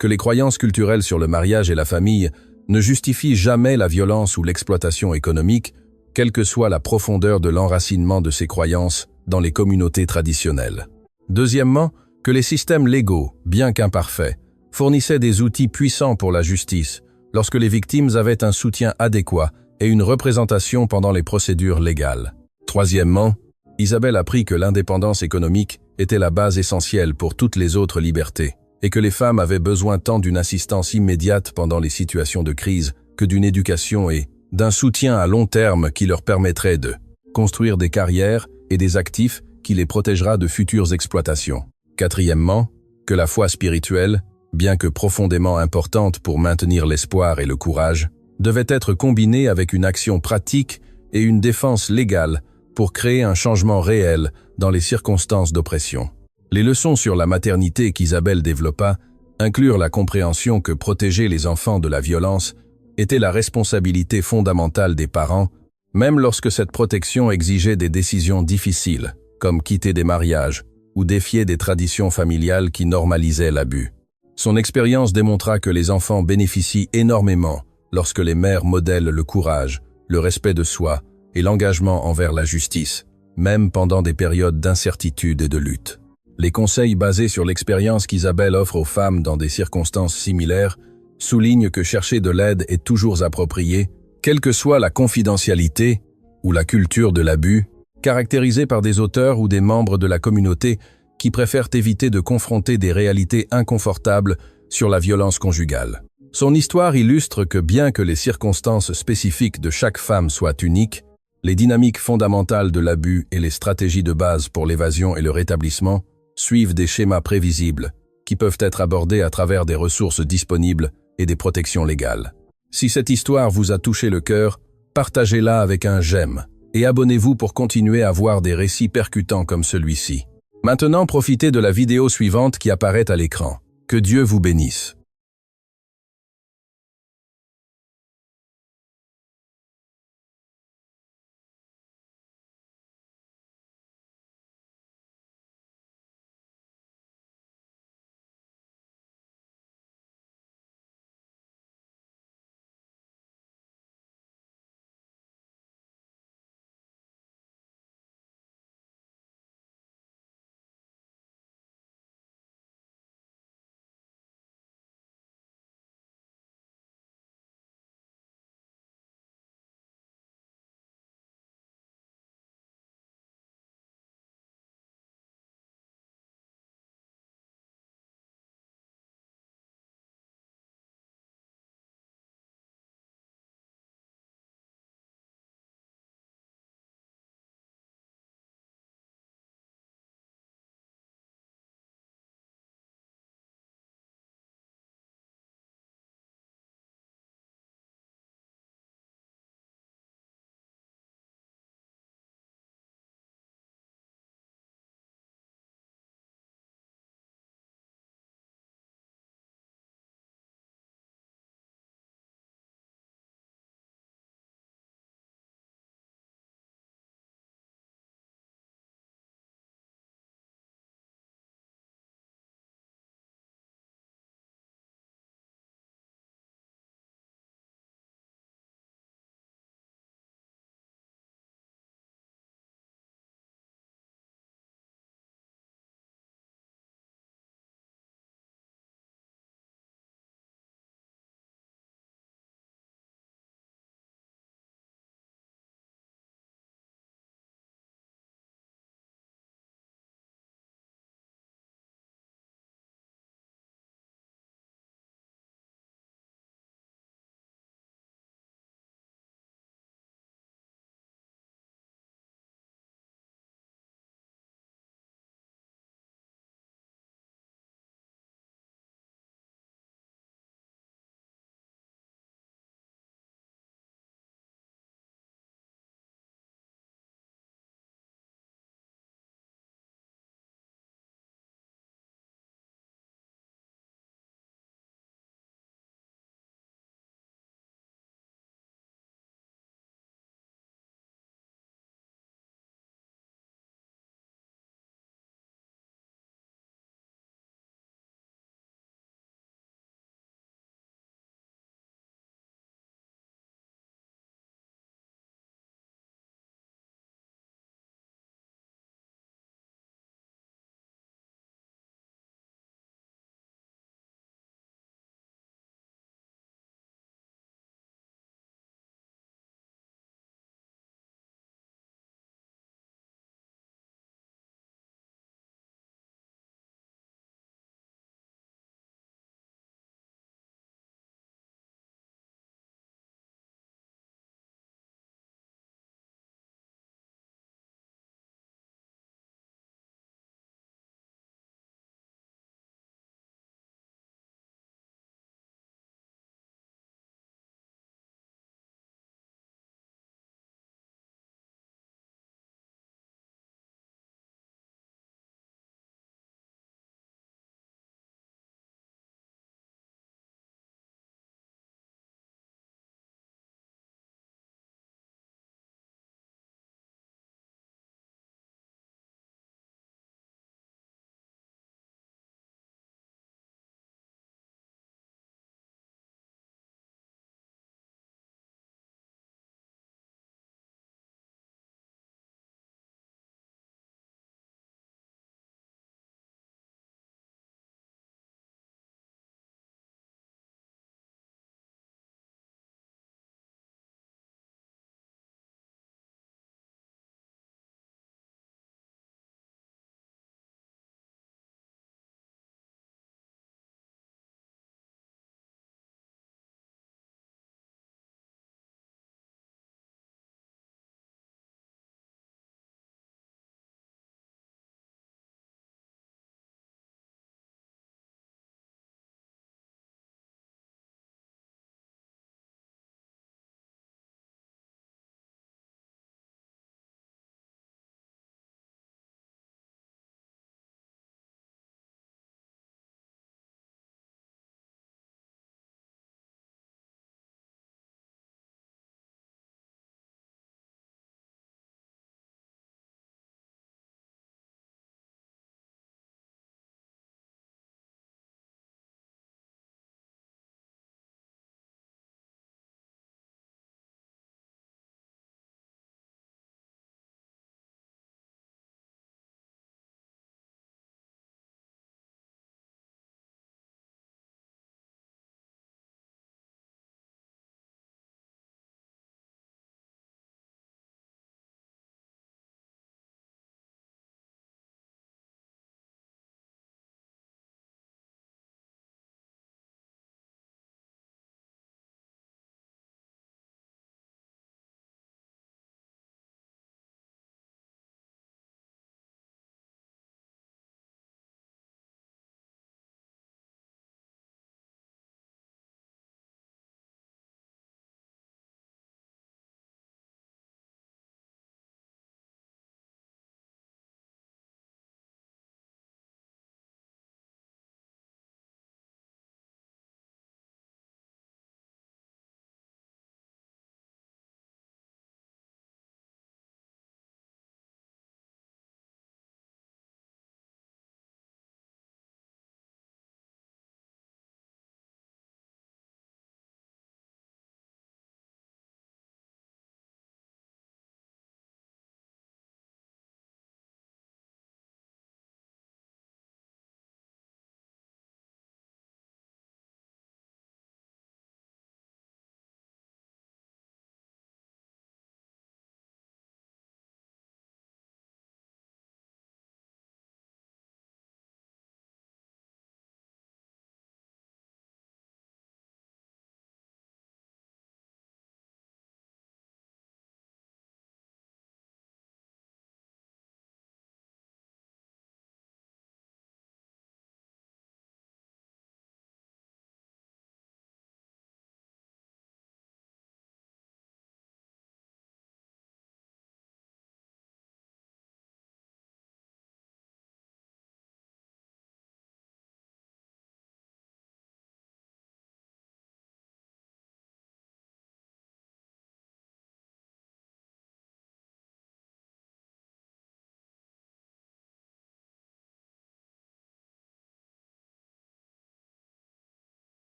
S1: que les croyances culturelles sur le mariage et la famille ne justifient jamais la violence ou l'exploitation économique, quelle que soit la profondeur de l'enracinement de ces croyances dans les communautés traditionnelles. Deuxièmement, que les systèmes légaux, bien qu'imparfaits, fournissaient des outils puissants pour la justice, lorsque les victimes avaient un soutien adéquat et une représentation pendant les procédures légales. Troisièmement, Isabelle apprit que l'indépendance économique était la base essentielle pour toutes les autres libertés, et que les femmes avaient besoin tant d'une assistance immédiate pendant les situations de crise que d'une éducation et d'un soutien à long terme qui leur permettrait de construire des carrières et des actifs qui les protégera de futures exploitations. Quatrièmement, que la foi spirituelle, bien que profondément importante pour maintenir l'espoir et le courage, devait être combinée avec une action pratique et une défense légale pour créer un changement réel dans les circonstances d'oppression. Les leçons sur la maternité qu'Isabelle développa inclurent la compréhension que protéger les enfants de la violence était la responsabilité fondamentale des parents, même lorsque cette protection exigeait des décisions difficiles, comme quitter des mariages ou défier des traditions familiales qui normalisaient l'abus. Son expérience démontra que les enfants bénéficient énormément lorsque les mères modèlent le courage, le respect de soi et l'engagement envers la justice, même pendant des périodes d'incertitude et de lutte. Les conseils basés sur l'expérience qu'Isabelle offre aux femmes dans des circonstances similaires soulignent que chercher de l'aide est toujours approprié, quelle que soit la confidentialité ou la culture de l'abus, caractérisée par des auteurs ou des membres de la communauté qui préfèrent éviter de confronter des réalités inconfortables sur la violence conjugale. Son histoire illustre que bien que les circonstances spécifiques de chaque femme soient uniques, les dynamiques fondamentales de l'abus et les stratégies de base pour l'évasion et le rétablissement suivent des schémas prévisibles qui peuvent être abordés à travers des ressources disponibles et des protections légales. Si cette histoire vous a touché le cœur, partagez-la avec un j'aime et abonnez-vous pour continuer à voir des récits percutants comme celui-ci. Maintenant, profitez de la vidéo suivante qui apparaît à l'écran. Que Dieu vous bénisse.